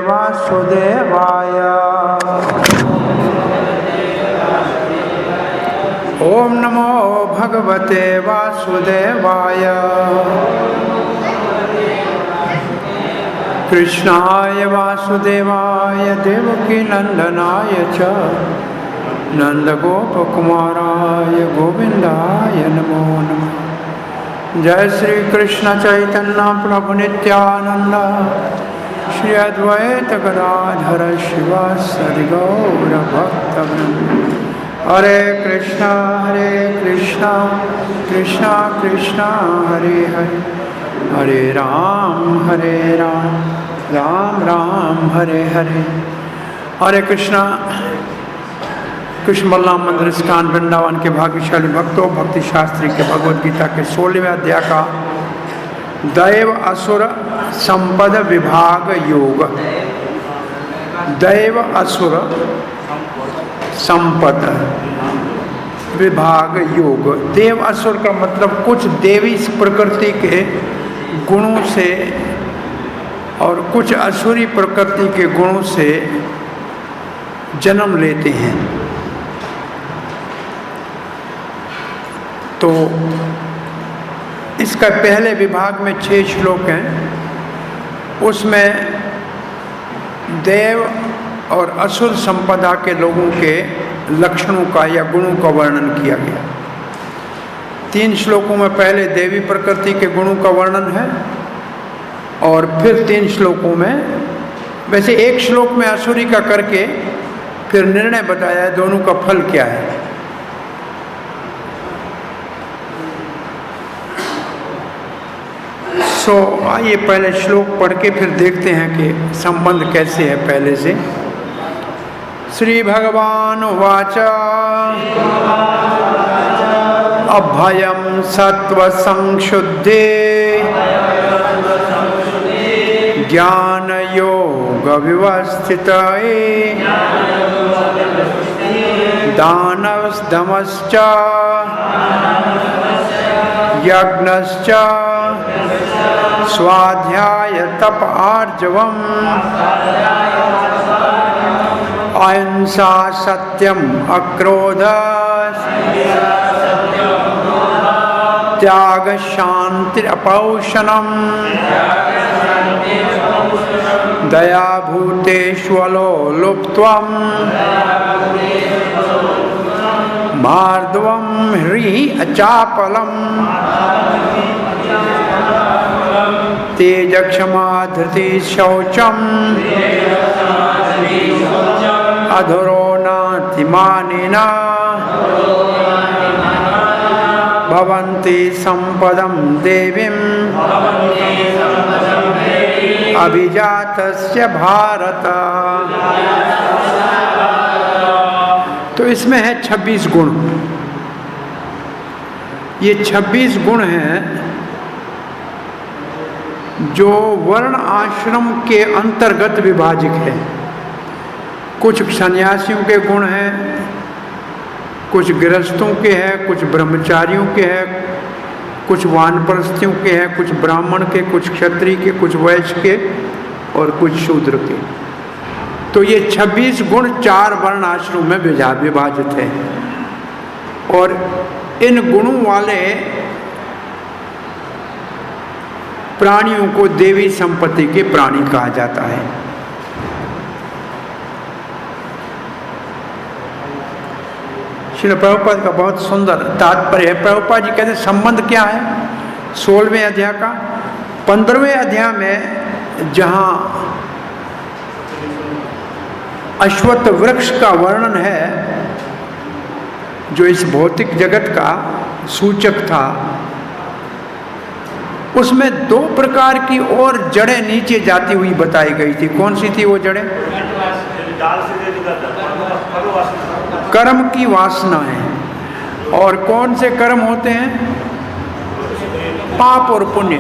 वासुदेवाय। ओम नमो भगवते वासुदेवाय। कृष्णाय वासुदेवाय देवकी नंदनाय च नंदगोपकुमाराय गोविंदाय नमो नमः। जय श्री कृष्ण चैतन्य प्रभु नित्यानंद श्री अद्वैत गदाधर शिवासादि गौर भक्तवृंद। हरे कृष्णा कृष्णा कृष्णा हरे हरे, हरे राम राम राम हरे हरे। हरे कृष्णा। कृष्ण बलराम मंदिर इस्कॉन वृंदावन के भाग्यशाली भक्तों, भक्ति शास्त्री के भगवद गीता के 16वें अध्याय का दैव असुर संपद विभाग योग। दैव असुर संपद विभाग योग। देव असुर का मतलब कुछ देवी प्रकृति के गुणों से और कुछ असुरी प्रकृति के गुणों से जन्म लेते हैं। तो इसका पहले विभाग में 6 श्लोक हैं। उसमें देव और असुर संपदा के लोगों के लक्षणों का या गुणों का वर्णन किया गया। 3 श्लोकों में पहले देवी प्रकृति के गुणों का वर्णन है और फिर 3 श्लोकों में, वैसे एक श्लोक में असुरी का करके फिर निर्णय बताया है दोनों का फल क्या है। आइए पहले श्लोक पढ़ के फिर देखते हैं कि संबंध कैसे है पहले से। श्री भगवान उवाच अभयं सत्व संशुद्धि ज्ञान योग व्यवस्थिताय दानवस्तमश्च यज्ञश्च स्वाध्याय तप आर्जवम् अहिंसा सत्यम अक्रोध त्याग शांति अपौषणम् दया भूतेष्वलो लुप्त्वम् मार्दवम् ह्रीः अचापलम् तेज क्षमा धृति शौचम् अधरो नातिमानिना भवन्ति संपदं देवीम् अभिजातस्य भारत। तो इसमें है 26 गुण। ये 26 गुण हैं जो वर्ण आश्रम के अंतर्गत विभाजित है। कुछ सन्यासियों के गुण हैं, कुछ गृहस्थों के हैं, कुछ ब्रह्मचारियों के हैं, कुछ वानप्रस्थियों के हैं, कुछ ब्राह्मण के, कुछ क्षत्रिय के, कुछ वैश्य के और कुछ शूद्र के। तो ये 26 गुण 4 वर्ण आश्रम में विभाजित है। और इन गुणों वाले प्राणियों को देवी संपत्ति के प्राणी कहा जाता है। श्रील प्रभुपाद का बहुत सुंदर तात्पर्य है। प्रभुपाद जी कहते संबंध क्या है 16वें अध्याय का। 15वें अध्याय में जहाँ अश्वत्थ वृक्ष का वर्णन है जो इस भौतिक जगत का सूचक था, उसमें 2 प्रकार की और जड़ें नीचे जाती हुई बताई गई थी। कौन सी थी वो जड़ें? कर्म की वासनाएं। और कौन से कर्म होते हैं? पाप और पुण्य।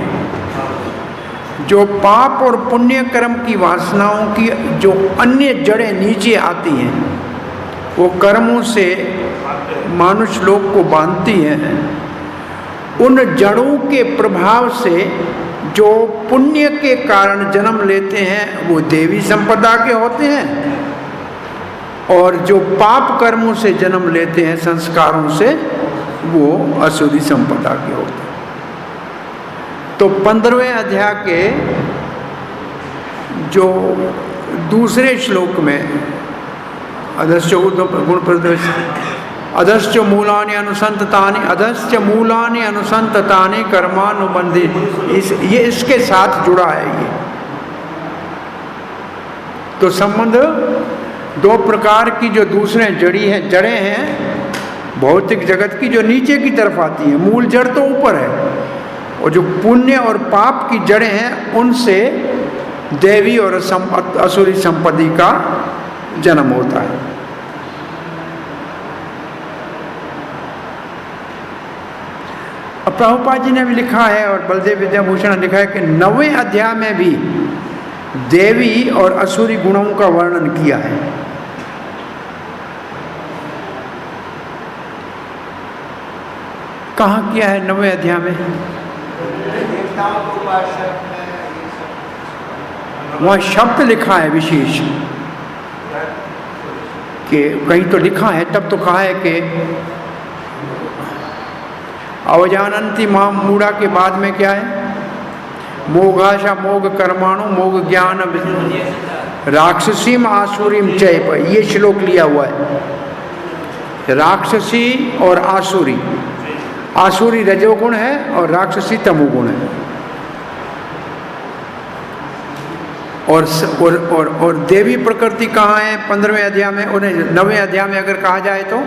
जो पाप और पुण्य कर्म की वासनाओं की जो अन्य जड़ें नीचे आती हैं, वो कर्मों से मनुष्य लोग को बांधती हैं। उन जड़ों के प्रभाव से जो पुण्य के कारण जन्म लेते हैं वो देवी संपदा के होते हैं, और जो पाप कर्मों से जन्म लेते हैं संस्कारों से, वो असुरी संपदा के होते हैं। तो 15वें अध्याय के जो दूसरे श्लोक में अधश्च गुण प्रदेश अधश्च मूलानि अनुसंततानि कर्मानुबंधी, ये इसके साथ जुड़ा है। ये तो संबंध 2 प्रकार की जो दूसरे जड़ें हैं भौतिक जगत की, जो नीचे की तरफ आती हैं। मूल जड़ तो ऊपर है, और जो पुण्य और पाप की जड़ें हैं उनसे देवी और असुरी संपत्ति का जन्म होता है। अब प्रभुपाद जी ने भी लिखा है और बलदेव विद्याभूषण ने लिखा है कि 9वें अध्याय में भी देवी और असुरी गुणों का वर्णन किया है। कहाँ किया है 9वें अध्याय में? वहाँ शब्द लिखा है विशेष, कि कहीं तो लिखा है, तब तो कहा है कि अवजानन्ति माम मूढ़ा के बाद में क्या है? मोघाशा मोघ कर्माणु मोघ ज्ञान राक्षसीम आसुरीम चैप। ये श्लोक लिया हुआ है। राक्षसी और आसुरी, आसुरी रजोगुण है और राक्षसी तमोगुण है। और देवी प्रकृति कहाँ है 15वें अध्याय में? उन्हें 9वें अध्याय में अगर कहा जाए तो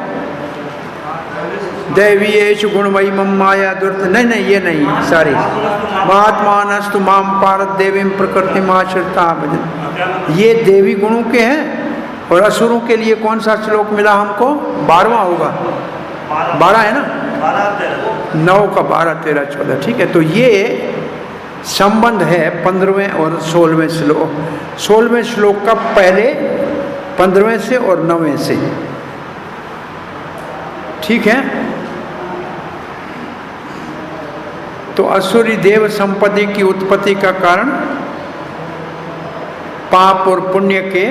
दैवीयेषु गुणमयी मम माया दुर्त, नहीं ये नहीं, सारी महात्मानस्तु माम पारत देवीं प्रकृतिमाश्रिता भजन, ये देवी गुणों के हैं। और असुरों के लिए कौन सा श्लोक मिला हमको? 12वां होगा, 12 है ना, 9 का 12 13 14, ठीक है। तो ये संबंध है 15वें और 16वें श्लोक, 16वें श्लोक का पहले 15वें से और 9वें से, ठीक है। तो असुरी देव संपत्ति की उत्पत्ति का कारण पाप और पुण्य के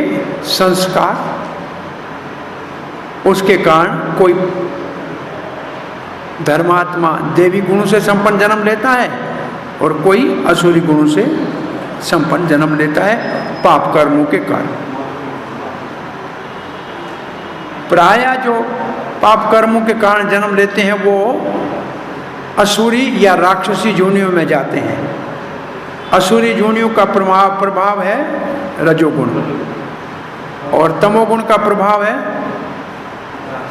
संस्कार, उसके कारण कोई धर्मात्मा देवी गुणों से संपन्न जन्म लेता है और कोई असुरी गुणों से संपन्न जन्म लेता है पाप कर्मों के कारण। प्रायः जो पाप कर्मों के कारण जन्म लेते हैं वो असुरी या राक्षसी योनियों में जाते हैं। असुरी योनियों का प्रभाव है रजोगुण, और तमोगुण का प्रभाव है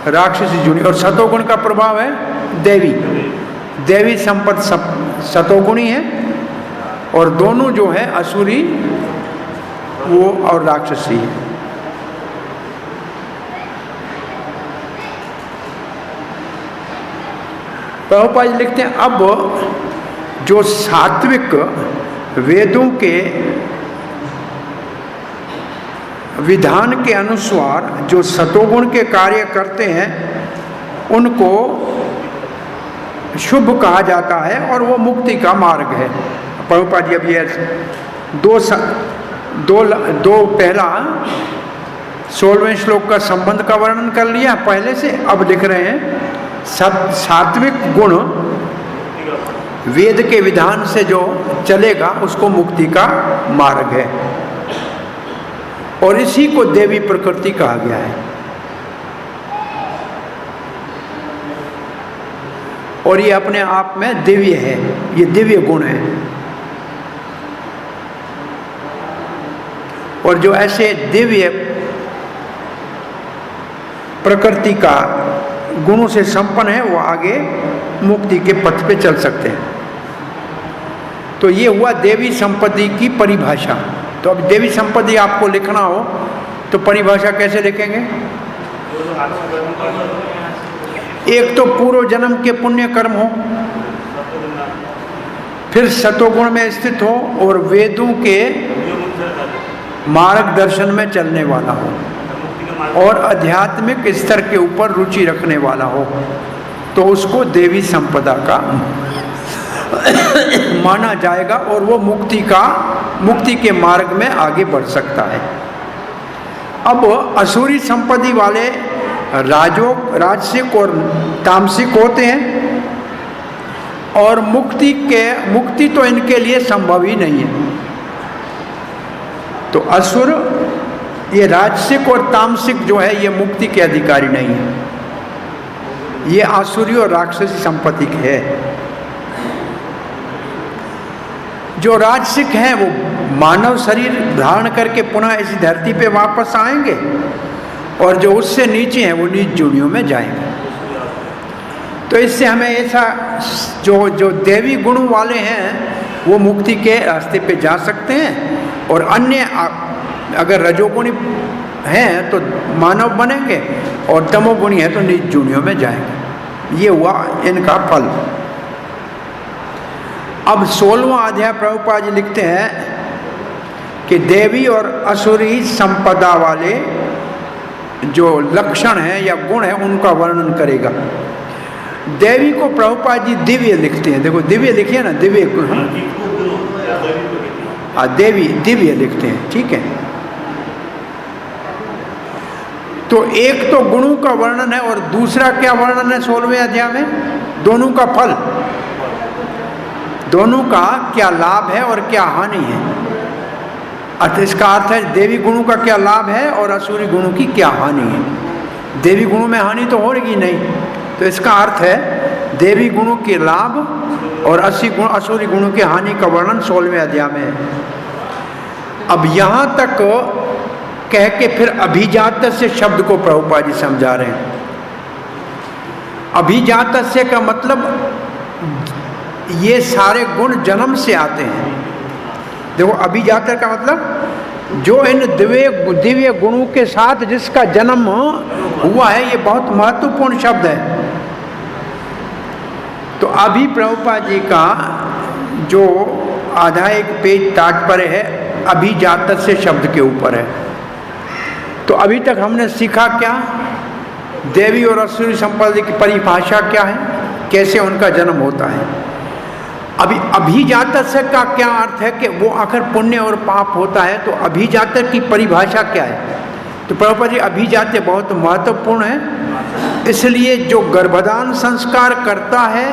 राक्षसी योनि, और सतोगुण का प्रभाव है देवी संपत्ति सतोगुणी है, और दोनों जो है असुरी वो और राक्षसी है। प्रभुपाद लिखते हैं अब जो सात्विक वेदों के विधान के अनुसार जो सतोगुण के कार्य करते हैं उनको शुभ कहा जाता है और वो मुक्ति का मार्ग है। प्रभुपाद जी अभी दो पहला 16वें श्लोक का संबंध का वर्णन कर लिया पहले से, अब लिख रहे हैं सात्विक गुण वेद के विधान से जो चलेगा उसको मुक्ति का मार्ग है, और इसी को देवी प्रकृति कहा गया है। और ये अपने आप में दिव्य है, ये दिव्य गुण है। और जो ऐसे दिव्य प्रकृति का गुणों से संपन्न है वो आगे मुक्ति के पथ पे चल सकते हैं। तो ये हुआ देवी संपत्ति की परिभाषा। तो अब देवी संपत्ति आपको लिखना हो तो परिभाषा कैसे लिखेंगे? एक तो पूर्व जन्म के पुण्य कर्म हो, फिर सतोगुण में स्थित हो और वेदों के मार्गदर्शन में चलने वाला हो और आध्यात्मिक स्तर के ऊपर रुचि रखने वाला हो, तो उसको देवी संपदा का माना जाएगा और वो मुक्ति के मार्ग में आगे बढ़ सकता है। अब असुरी संपत्ति वाले राजसिक और तामसिक होते हैं और मुक्ति तो इनके लिए संभव ही नहीं है। तो असुर, ये राजसिक और तामसिक जो है ये मुक्ति के अधिकारी नहीं है, ये आसुरी और राक्षसी संपत्ति के है। जो राजसिक हैं वो मानव शरीर धारण करके पुनः इस धरती पे वापस आएंगे और जो उससे नीचे हैं वो नीच जोनियों में जाएंगे। तो इससे हमें ऐसा जो देवी गुणों वाले हैं वो मुक्ति के रास्ते पे जा सकते हैं और अन्य अगर रजोगुणी हैं तो मानव बनेंगे और तमोगुणी है तो नीच जोनियों में जाएंगे। ये हुआ इनका फल। अब 16वां अध्याय प्रभुपाद जी लिखते हैं कि देवी और असुरी संपदा वाले जो लक्षण हैं या गुण हैं उनका वर्णन करेगा। देवी को प्रभुपाद जी दिव्य लिखते हैं। देखो दिव्य लिखिए ना, दिव्य देवी दिव्य लिखते हैं, ठीक है। तो एक तो गुणों का वर्णन है और दूसरा क्या वर्णन है 16वें अध्याय में? दोनों का फल, दोनों का क्या लाभ है और क्या हानि है। इसका अर्थ है देवी गुणों का क्या लाभ है और असुरी गुणों की क्या हानि है। देवी गुणों में हानि तो होगी नहीं, तो इसका अर्थ है देवी गुणों के लाभ और असुरी गुणों की हानि का वर्णन 16वें अध्याय में है। अब यहाँ तक कह के फिर अभिजातस्य शब्द को प्रभुपाद जी समझा रहे हैं। अभिजातस्य का मतलब ये सारे गुण जन्म से आते हैं। देखो अभिजात का मतलब जो इन दिव्य गुणों के साथ जिसका जन्म हुआ है, ये बहुत महत्वपूर्ण शब्द है। तो अभी प्रभुपाद जी का जो आधा एक पेज तात्पर्य है अभिजातस्य शब्द के ऊपर है। तो अभी तक हमने सीखा क्या? देवी और असुरी संपत्ति की परिभाषा क्या है, कैसे उनका जन्म होता है। अभी अभिजातस्य का क्या अर्थ है कि वो आखिर पुण्य और पाप होता है, तो अभिजात की परिभाषा क्या है? तो प्रभुपाद जी अभिजात्य बहुत महत्वपूर्ण है। इसलिए जो गर्भधान संस्कार करता है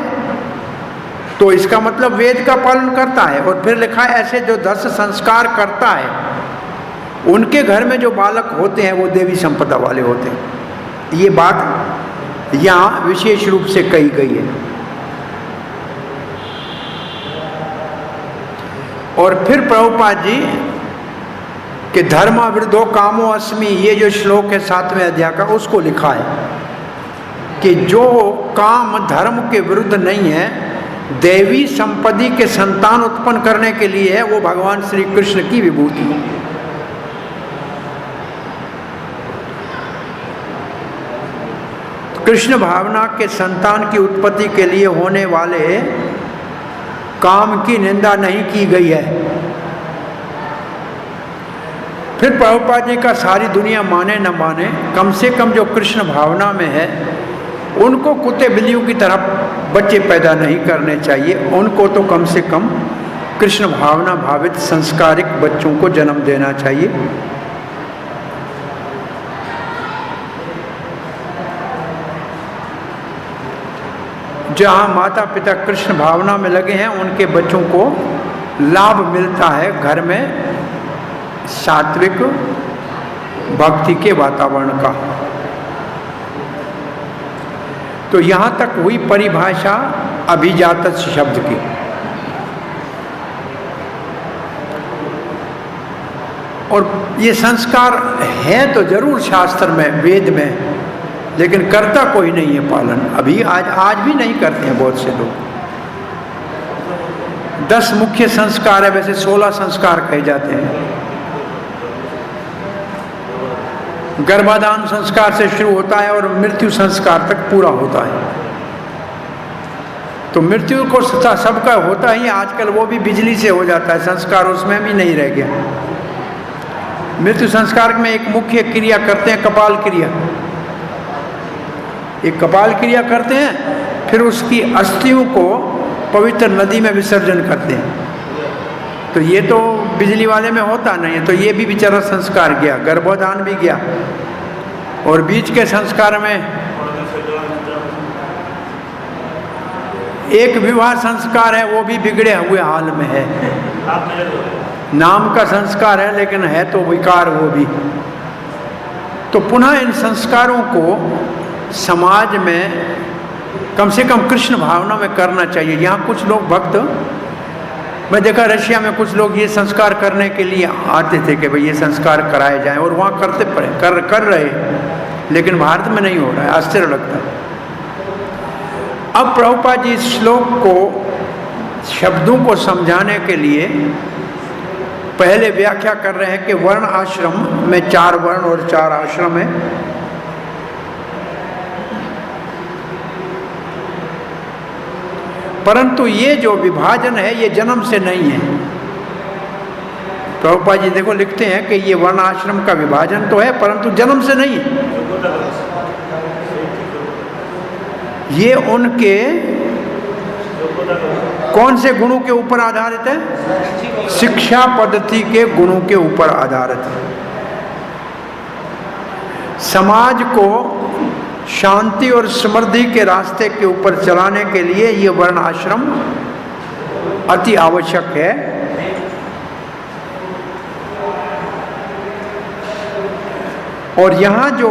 तो इसका मतलब वेद का पालन करता है। और फिर लिखा है ऐसे जो 10 संस्कार करता है उनके घर में जो बालक होते हैं वो देवी संपदा वाले होते हैं। ये बात यहाँ विशेष रूप से कही गई है। और फिर प्रभुपाद जी कि धर्म विरुद्धो कामो अस्मि, ये जो श्लोक है 7वें अध्याय का, उसको लिखा है कि जो काम धर्म के विरुद्ध नहीं है, देवी संपत्ति के संतान उत्पन्न करने के लिए है, वो भगवान श्री कृष्ण की विभूति है। कृष्ण भावना के संतान की उत्पत्ति के लिए होने वाले काम की निंदा नहीं की गई है। फिर प्रभुपाद जी का सारी दुनिया माने न माने, कम से कम जो कृष्ण भावना में है उनको कुत्ते बिल्लियों की तरह बच्चे पैदा नहीं करने चाहिए। उनको तो कम से कम कृष्ण भावना भावित संस्कारिक बच्चों को जन्म देना चाहिए। जहाँ माता पिता कृष्ण भावना में लगे हैं उनके बच्चों को लाभ मिलता है घर में सात्विक भक्ति के वातावरण का। तो यहाँ तक हुई परिभाषा अभिजात शब्द की। और ये संस्कार है तो जरूर शास्त्र में, वेद में, लेकिन करता कोई नहीं है पालन। अभी आज भी नहीं करते हैं बहुत से लोग। 10 मुख्य संस्कार है, वैसे 16 संस्कार कहे जाते हैं। गर्भाधान संस्कार से शुरू होता है और मृत्यु संस्कार तक पूरा होता है। तो मृत्यु को सबका होता ही, आजकल वो भी बिजली से हो जाता है, संस्कार उसमें भी नहीं रह गया। मृत्यु संस्कार में एक मुख्य क्रिया करते हैं, कपाल क्रिया। एक कपाल क्रिया करते हैं, फिर उसकी अस्थियों को पवित्र नदी में विसर्जन करते हैं। तो ये तो बिजली वाले में होता नहीं है, तो ये भी बेचारा संस्कार गया, गर्भोधान भी गया। और बीच के संस्कार में एक विवाह संस्कार है, वो भी बिगड़े हुए हाल में है। नाम का संस्कार है लेकिन है तो विकार वो भी। तो पुनः इन संस्कारों को समाज में कम से कम कृष्ण भावना में करना चाहिए। यहाँ कुछ लोग भक्त, मैं देखा रशिया में कुछ लोग ये संस्कार करने के लिए आते थे कि भाई ये संस्कार कराए जाएं, और वहाँ करते पड़े कर रहे, लेकिन भारत में नहीं हो रहा है। आश्चर्य लगता है। अब प्रभुपाद जी इस श्लोक को शब्दों को समझाने के लिए पहले व्याख्या कर रहे हैं कि वर्ण आश्रम में 4 वर्ण और 4 आश्रम है। परंतु ये जो विभाजन है ये जन्म से नहीं है। प्रभुपाद जी देखो लिखते हैं कि ये वर्ण आश्रम का विभाजन तो है परंतु जन्म से नहीं है। ये उनके कौन से गुणों के ऊपर आधारित है? शिक्षा पद्धति के गुणों के ऊपर आधारित है। समाज को शांति और समृद्धि के रास्ते के ऊपर चलाने के लिए ये वर्ण आश्रम अति आवश्यक है। और यहाँ जो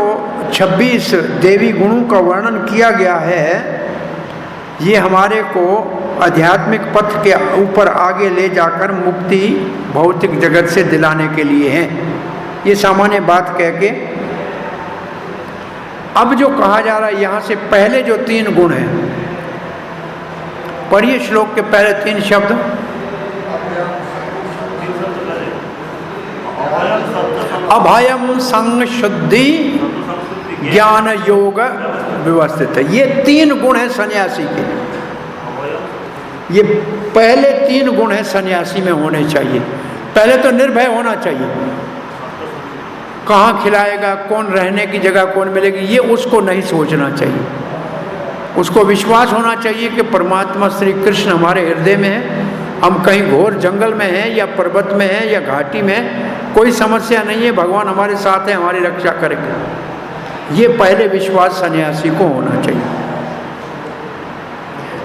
26 देवी गुणों का वर्णन किया गया है, ये हमारे को आध्यात्मिक पथ के ऊपर आगे ले जाकर मुक्ति भौतिक जगत से दिलाने के लिए है। ये सामान्य बात कह के अब जो कहा जा रहा है यहाँ से पहले जो 3 गुण हैं, पढ़िए श्लोक के पहले 3 शब्द। अभयम संग शुद्धि ज्ञान योग व्यवस्थित है। ये 3 गुण है सन्यासी के। ये पहले 3 गुण है सन्यासी में होने चाहिए। पहले तो निर्भय होना चाहिए। कहाँ खिलाएगा, कौन रहने की जगह कौन मिलेगी, ये उसको नहीं सोचना चाहिए। उसको विश्वास होना चाहिए कि परमात्मा श्री कृष्ण हमारे हृदय में है। हम कहीं घोर जंगल में हैं या पर्वत में हैं या घाटी में, कोई समस्या नहीं है, भगवान हमारे साथ है, हमारी रक्षा करेंगे। ये पहले विश्वास सन्यासी को होना चाहिए।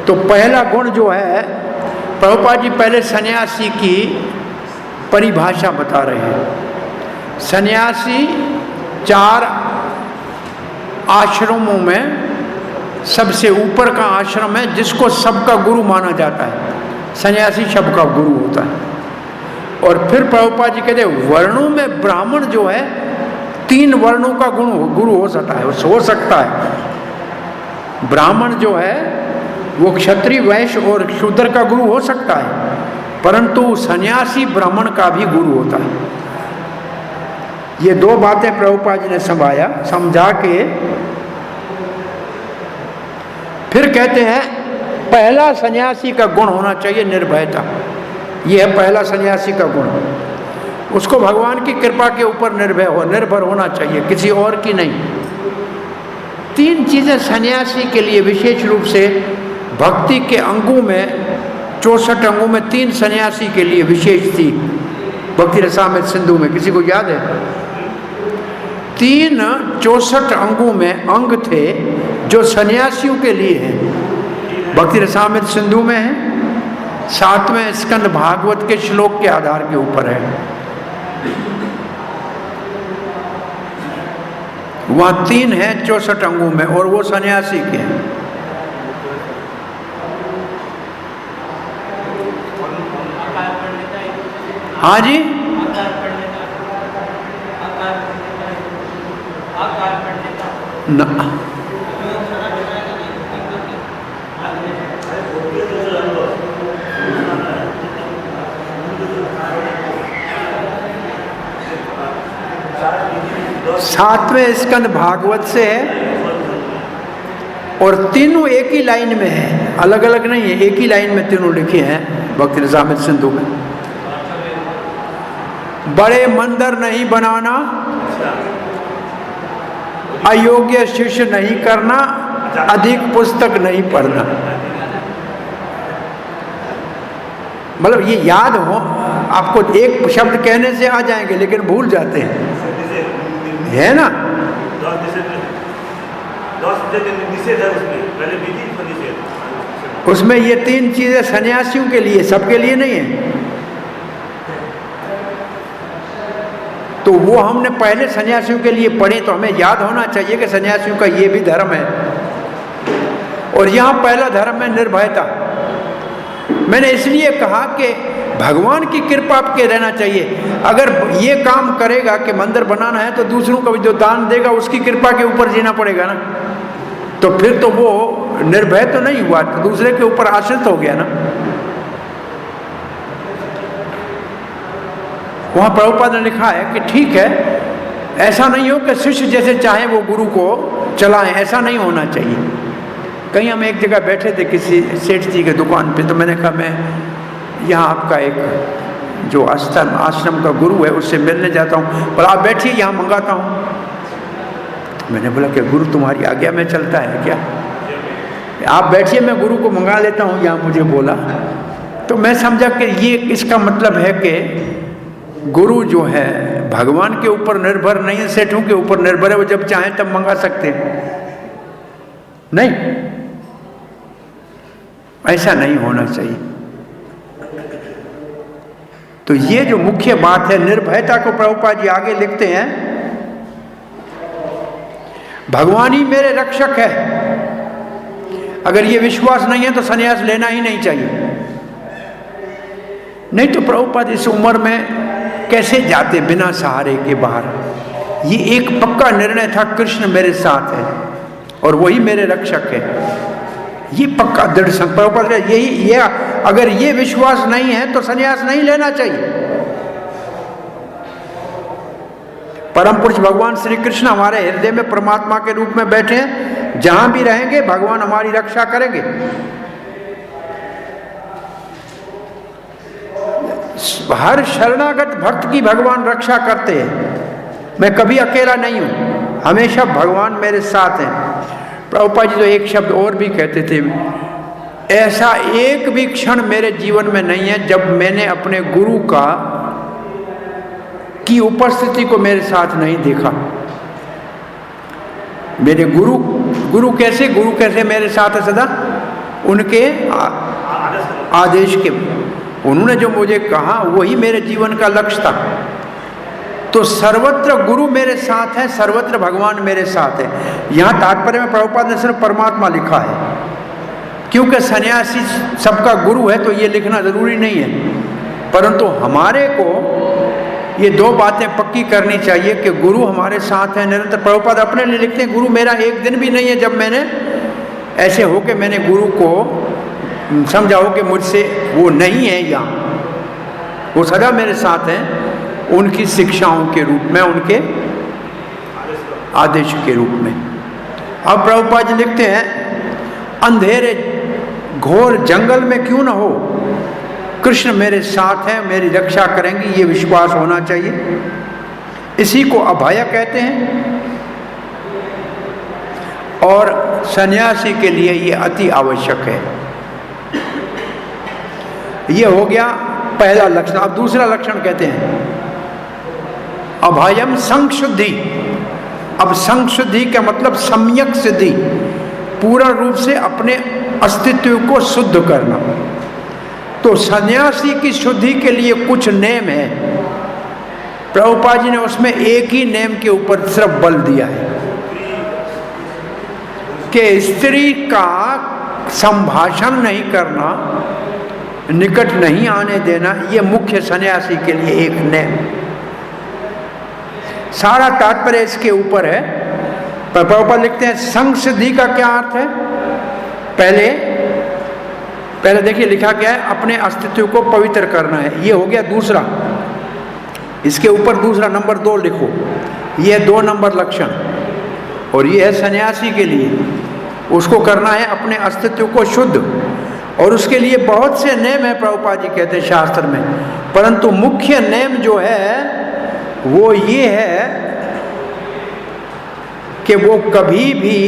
तो पहला गुण जो है, प्रभुपाद जी पहले सन्यासी की परिभाषा बता रहे हैं। सन्यासी 4 आश्रमों में सबसे ऊपर का आश्रम है जिसको सबका गुरु माना जाता है। सन्यासी सबका गुरु होता है। और फिर प्रभुपाद जी कहते हैं वर्णों में ब्राह्मण जो है 3 वर्णों का गुरु हो सकता है। ब्राह्मण जो है वो क्षत्रिय, वैश्य और शूद्र का गुरु हो सकता है, परंतु सन्यासी ब्राह्मण का भी गुरु होता है। ये 2 बातें प्रभुपाद जी ने समझा के फिर कहते हैं पहला सन्यासी का गुण होना चाहिए निर्भयता। यह है पहला सन्यासी का गुण। उसको भगवान की कृपा के ऊपर निर्भर होना चाहिए, किसी और की नहीं। 3 चीजें सन्यासी के लिए विशेष रूप से भक्ति के अंगों में, 64 अंगों में 3 सन्यासी के लिए विशेष थी भक्ति रसामृत सिंधु में। किसी को याद है? 3 64 अंगों में अंग थे जो सन्यासियों के लिए हैं। भक्ति रसामृत सिंधु में है, 7वें स्कंद भागवत के श्लोक के आधार के ऊपर है। वहाँ 3 है 64 अंगों में और वो सन्यासी के हैं। हाँ जी, न 7वें स्कंद भागवत से है और तीनों एक ही लाइन में है, अलग अलग नहीं है, एक ही लाइन में तीनों लिखे हैं भक्ति रसामृत सिंधु में। बड़े मंदिर नहीं बनाना, अयोग्य शिष्य नहीं करना, अधिक पुस्तक नहीं पढ़ना। मतलब ये याद हो आपको, एक शब्द कहने से आ जाएंगे लेकिन भूल जाते हैं, है ना। उसमें ये 3 चीजें सन्यासियों के लिए, सबके लिए नहीं है। तो वो हमने पहले सन्यासियों के लिए पढ़े, तो हमें याद होना चाहिए कि सन्यासियों का ये भी धर्म है। और यहाँ पहला धर्म है निर्भयता। मैंने इसलिए कहा कि भगवान की कृपा आपके रहना चाहिए। अगर ये काम करेगा कि मंदिर बनाना है तो दूसरों को भी जो दान देगा उसकी कृपा के ऊपर जीना पड़ेगा ना, तो फिर तो वो निर्भय तो नहीं हुआ, तो दूसरे के ऊपर आश्रित हो गया ना। वहां प्रभुपाद ने लिखा है कि ठीक है, ऐसा नहीं हो कि शिष्य जैसे चाहे वो गुरु को चलाएं, ऐसा नहीं होना चाहिए। कहीं हम एक जगह बैठे थे किसी सेठ जी के दुकान पे, तो मैंने कहा मैं यहाँ आपका एक जो आश्रम का गुरु है उससे मिलने जाता हूँ, पर आप बैठिए यहाँ मंगाता हूँ। तो मैंने बोला कि गुरु तुम्हारी आज्ञा में चलता है क्या? आप बैठिए, मैं गुरु को मंगा लेता हूँ, यहाँ मुझे बोला। तो मैं समझा कि ये इसका मतलब है कि गुरु जो है भगवान के ऊपर निर्भर नहीं है, सेठों के ऊपर निर्भर है, वो जब चाहें तब मंगा सकते हैं। नहीं, ऐसा नहीं होना चाहिए। तो ये जो मुख्य बात है निर्भयता को प्रभुपाद जी आगे लिखते हैं, भगवान ही मेरे रक्षक है। अगर ये विश्वास नहीं है तो सन्यास लेना ही नहीं चाहिए। नहीं तो प्रभुपाद इस उम्र में कैसे जाते बिना सहारे के बाहर। ये एक पक्का निर्णय था, कृष्ण मेरे साथ है और वही मेरे रक्षक है। ये पक्का दृढ़ संकल्प, यही अगर ये विश्वास नहीं है तो सन्यास नहीं लेना चाहिए। परम पुरुष भगवान श्री कृष्ण हमारे हृदय में परमात्मा के रूप में बैठे हैं, जहां भी रहेंगे भगवान हमारी रक्षा करेंगे। हर शरणागत भक्त की भगवान रक्षा करते हैं। मैं कभी अकेला नहीं हूं, हमेशा भगवान मेरे साथ हैं। प्रभुपाद जी तो एक शब्द और भी कहते थे, ऐसा एक भी क्षण मेरे जीवन में नहीं है जब मैंने अपने गुरु की उपस्थिति को मेरे साथ नहीं देखा। मेरे गुरु कैसे मेरे साथ है सदा, उनके आदेश के, उन्होंने जो मुझे कहा वही मेरे जीवन का लक्ष्य था। तो सर्वत्र गुरु मेरे साथ है, सर्वत्र भगवान मेरे साथ है। यहाँ तात्पर्य में प्रभुपाद ने सिर्फ परमात्मा लिखा है, क्योंकि सन्यासी सबका गुरु है तो ये लिखना जरूरी नहीं है। परंतु हमारे को ये 2 बातें पक्की करनी चाहिए कि गुरु हमारे साथ है निरंतर। प्रभुपाद अपने लिए लिखते हैं, गुरु मेरा एक दिन भी नहीं है जब मैंने ऐसे हो कि मैंने गुरु को समझा हो कि मुझसे वो नहीं है यहाँ, वो सदा मेरे साथ हैं, उनकी शिक्षाओं के रूप में, उनके आदेश के रूप में। अब प्रभुपाद जी लिखते हैं, अंधेरे घोर जंगल में क्यों न हो, कृष्ण मेरे साथ हैं, मेरी रक्षा करेंगे, ये विश्वास होना चाहिए। इसी को अभय कहते हैं और सन्यासी के लिए ये अति आवश्यक है। ये हो गया पहला लक्षण। अब दूसरा लक्षण कहते हैं अभयम संशुद्धि। अब संशुद्धि का मतलब सम्यक सिद्धि, पूर्ण रूप से अपने अस्तित्व को शुद्ध करना। तो सन्यासी की शुद्धि के लिए कुछ नेम है। प्रभुपाद जी ने उसमें एक ही नेम के ऊपर सिर्फ बल दिया है कि स्त्री का संभाषण नहीं करना, निकट नहीं आने देना, ये मुख्य सन्यासी के लिए एक नेम। सारा तात्पर्य इसके ऊपर है। प्रभुपाद लिखते हैं संसिद्धि का क्या अर्थ है। पहले देखिए लिखा क्या है, अपने अस्तित्व को पवित्र करना है, ये हो गया दूसरा। इसके ऊपर दूसरा नंबर 2 लिखो, ये 2 नंबर लक्षण। और ये है सन्यासी के लिए, उसको करना है अपने अस्तित्व को शुद्ध, और उसके लिए बहुत से नेम है, प्रभुपाद जी कहते हैं शास्त्र में, परंतु मुख्य नेम जो है वो ये है कि वो कभी भी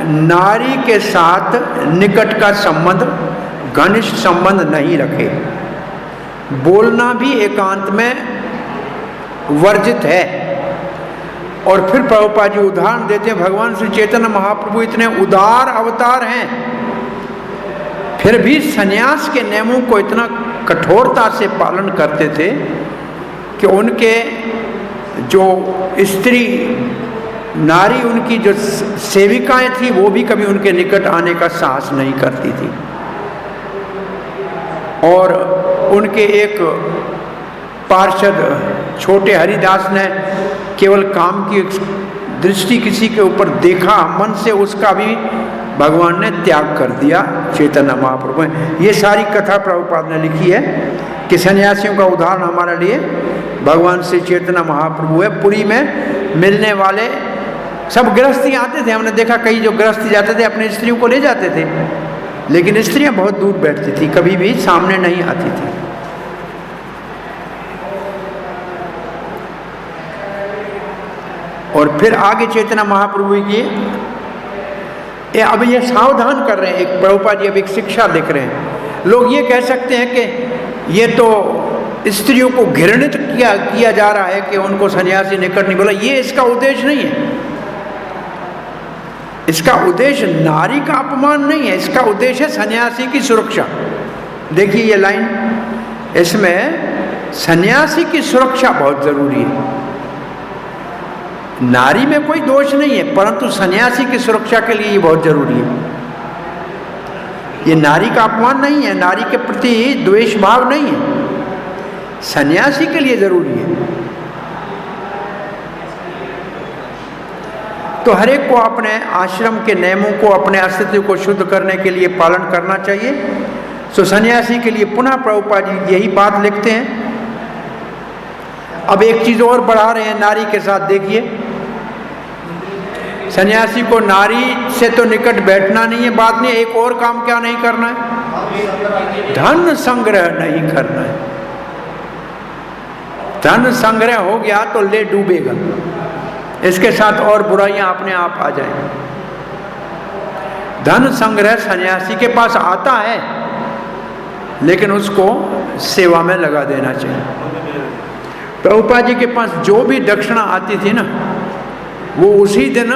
नारी के साथ निकट का संबंध, घनिष्ठ संबंध नहीं रखे। बोलना भी एकांत में वर्जित है। और फिर प्रभुपाद जी उदाहरण देते हैं, भगवान श्री चैतन्य महाप्रभु इतने उदार अवतार हैं, फिर भी सन्यास के नियमों को इतना कठोरता से पालन करते थे कि उनके जो स्त्री नारी, उनकी जो सेविकाएं थी, वो भी कभी उनके निकट आने का साहस नहीं करती थी। और उनके एक पार्षद छोटे हरिदास ने केवल काम की दृष्टि किसी के ऊपर देखा मन से, उसका भी भगवान ने त्याग कर दिया चैतन्य महाप्रभु ने। ये सारी कथा प्रभुपाद ने लिखी है कि सन्यासियों का उदाहरण हमारे लिए भगवान श्री चैतन्य महाप्रभु है। पुरी में मिलने वाले सब गृहस्थी आते थे, हमने देखा कई जो गृहस्थी जाते थे अपनी स्त्रियों को ले जाते थे, लेकिन स्त्रियां बहुत दूर बैठती थी, कभी भी सामने नहीं आती थी। और फिर आगे चैतन्य महाप्रभु की अब ये सावधान कर रहे हैं, एक प्रभुपाद जी अब एक शिक्षा लिख रहे हैं। लोग ये कह सकते हैं कि ये तो स्त्रियों को घृणित किया जा रहा है कि उनको सन्यासी निकट नहीं बोला। ये इसका उद्देश्य नहीं है। इसका उद्देश्य नारी का अपमान नहीं है, इसका उद्देश्य है सन्यासी की सुरक्षा। देखिए ये लाइन, इसमें सन्यासी की सुरक्षा बहुत जरूरी है। नारी में कोई दोष नहीं है, परंतु सन्यासी की सुरक्षा के लिए ये बहुत जरूरी है। ये नारी का अपमान नहीं है, नारी के प्रति द्वेष भाव नहीं है, सन्यासी के लिए जरूरी है। तो हर एक को अपने आश्रम के नियमों को, अपने अस्तित्व को शुद्ध करने के लिए पालन करना चाहिए। तो सन्यासी के लिए पुनः प्रभुपाद जी यही बात लिखते हैं। अब एक चीज और बढ़ा रहे हैं नारी के साथ, देखिए सन्यासी को नारी से तो निकट बैठना नहीं है, बात नहीं, एक और काम क्या नहीं करना है, धन संग्रह नहीं करना है। धन संग्रह हो गया तो ले डूबेगा, इसके साथ और बुराइयां अपने आप आ जाएंगी। धन संग्रह सन्यासी के पास आता है, लेकिन उसको सेवा में लगा देना चाहिए। प्रभुपाद जी के पास जो भी दक्षिणा आती थी ना, वो उसी दिन,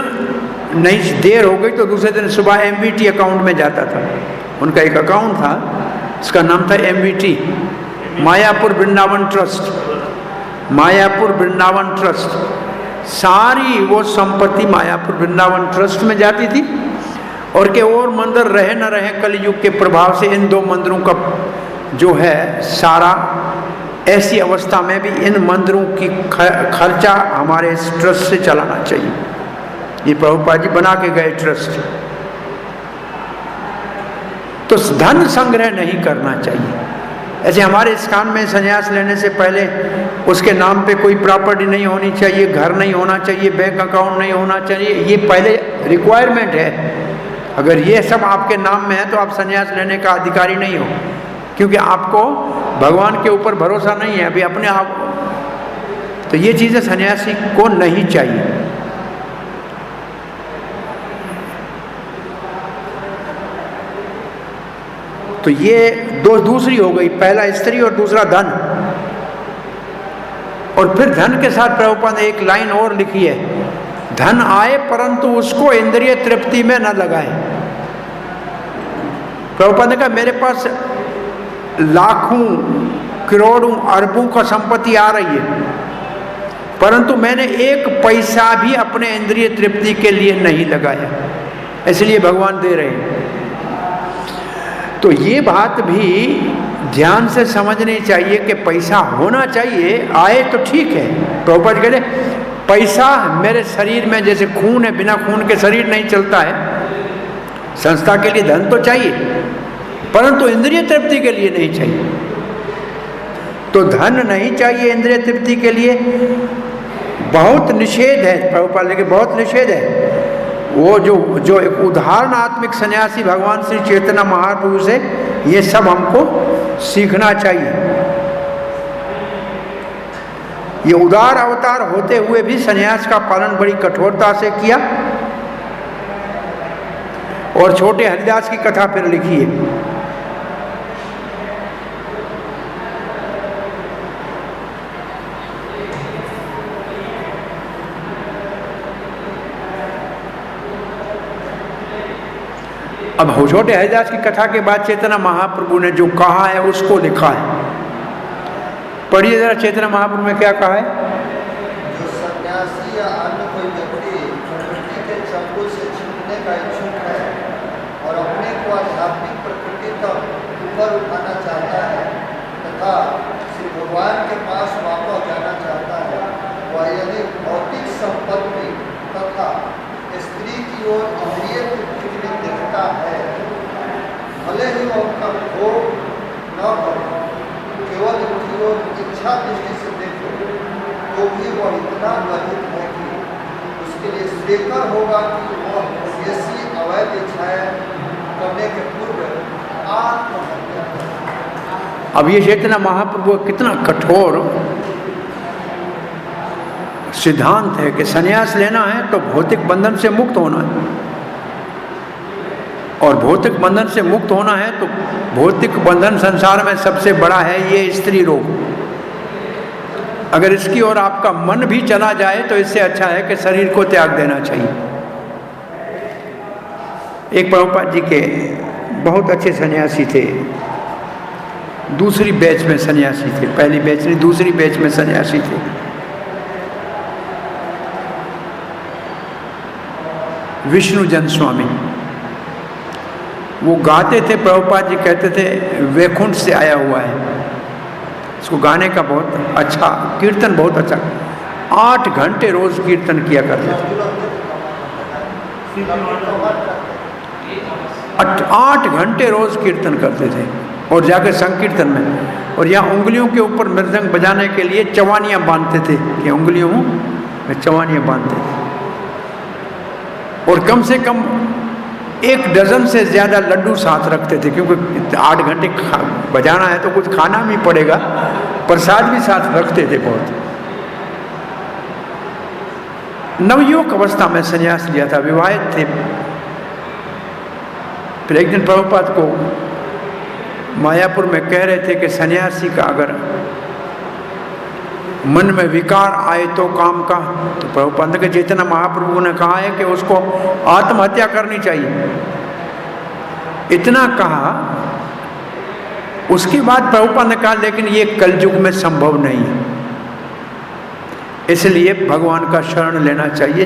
नहीं देर हो गई तो दूसरे दिन सुबह MVT अकाउंट में जाता था। उनका एक अकाउंट था, उसका नाम था MVT, Mayapur Vrindavan trust. Mayapur Vrindavan trust, सारी वो संपत्ति मायापुर वृंदावन ट्रस्ट में जाती थी। और के और मंदिर रहे न रहे, कलयुग के प्रभाव से इन 2 मंदिरों का जो है सारा, ऐसी अवस्था में भी इन मंदिरों की खर्चा हमारे इस ट्रस्ट से चलाना चाहिए। ये प्रभुपाद जी बना के गए ट्रस्ट। तो धन संग्रह नहीं करना चाहिए। ऐसे हमारे इस्कान में संन्यास लेने से पहले उसके नाम पे कोई प्रॉपर्टी नहीं होनी चाहिए, घर नहीं होना चाहिए, बैंक अकाउंट नहीं होना चाहिए, ये पहले रिक्वायरमेंट है। अगर ये सब आपके नाम में है तो आप संन्यास लेने का अधिकारी नहीं हो, क्योंकि आपको भगवान के ऊपर भरोसा नहीं है अभी अपने आप। तो ये चीजें सन्यासी को नहीं चाहिए। तो ये दूसरी हो गई, पहला स्त्री और दूसरा धन। और फिर धन के साथ प्रभुपाद ने एक लाइन और लिखी है, धन आए परंतु उसको इंद्रिय तृप्ति में न लगाए। प्रभुपाद ने कहा मेरे पास लाखों करोड़ों अरबों का संपत्ति आ रही है, परंतु मैंने एक पैसा भी अपने इंद्रिय तृप्ति के लिए नहीं लगाया, इसलिए भगवान दे रहे हैं। तो ये बात भी ध्यान से समझनी चाहिए कि पैसा होना चाहिए, आए तो ठीक है। प्रभुपाद कहते पैसा मेरे शरीर में जैसे खून है, बिना खून के शरीर नहीं चलता है। संस्था के लिए धन तो चाहिए, परंतु इंद्रिय तृप्ति के लिए नहीं चाहिए। तो धन नहीं चाहिए इंद्रिय तृप्ति के लिए, बहुत निषेध है, प्रभुपाद लिखे बहुत निषेध है। वो जो एक उदाहरणात्मक सन्यासी भगवान श्री चैतन्य महाप्रभु से ये सब हमको सीखना चाहिए। ये उदार अवतार होते हुए भी सन्यास का पालन बड़ी कठोरता से किया। और छोटे हरिदास की कथा फिर लिखी है। अब छोटे हरिदास की कथा के बाद चैतन्य महाप्रभु ने जो कहा है उसको लिखा है। पढ़िए जरा चैतन्य महाप्रभु में क्या कहा है। जो सन्यासी या अन्य कोई व्यक्ति प्रकृति के चंगुल से छूटने का इच्छुक है और अपने को आध्यात्मिक प्रकृति तक ऊपर उठाना चाहता है तथा श्री भगवान के पास वापस जाना चाहता है, वह यदि भौतिक संपत्ति तथा स्त्री की ओर इंद्रिय तृप्ति में देखता है, भले ही वह उनका भोग न हो, केवल उनकी ओर इच्छा दृष्टि से देखे, तो भी वह इतना गठित है कि उसके लिए श्रेयकर होगा कि वह ऐसी अवैध इच्छाएं करने के पूर्व आत्महत्या करे। अब ये चैतन्य महाप्रभु कितना कठोर सिद्धांत है कि सन्यास लेना है तो भौतिक बंधन से मुक्त होना है। और भौतिक बंधन से मुक्त होना है तो भौतिक बंधन संसार में सबसे बड़ा है ये स्त्री रोग। अगर इसकी ओर आपका मन भी चला जाए तो इससे अच्छा है कि शरीर को त्याग देना चाहिए। एक प्रभुपाद जी के बहुत अच्छे सन्यासी थे, दूसरी बैच में सन्यासी थे, पहली बैच नहीं दूसरी बैच में सन्यासी थे। विष्णु जन स्वामी वो गाते थे, प्रभुपाद जी कहते थे वैकुंठ से आया हुआ है। इसको गाने का बहुत अच्छा, कीर्तन बहुत अच्छा, 8 घंटे रोज कीर्तन किया करते थे। 8 घंटे रोज कीर्तन करते थे और जाकर संकीर्तन में। और यहाँ उंगलियों के ऊपर मृदंग बजाने के लिए चवानियाँ बांधते थे कि उंगलियों में चवानियाँ बांधते थे। और कम से कम 1 डजन से ज़्यादा लड्डू साथ रखते थे, क्योंकि 8 घंटे बजाना है तो कुछ खाना भी पड़ेगा। प्रसाद भी साथ रखते थे बहुत। नवयुवक अवस्था में संन्यास लिया था, विवाहित थे। फिर एक दिन प्रभुपाद को मायापुर में कह रहे थे कि सन्यासी का अगर मन में विकार आए तो काम का, तो प्रभुपाद के चैतन्य महाप्रभु ने कहा है कि उसको आत्महत्या करनी चाहिए। इतना कहा, उसके बाद प्रभुपाद ने कहा लेकिन ये कलयुग में संभव नहीं है, इसलिए भगवान का शरण लेना चाहिए,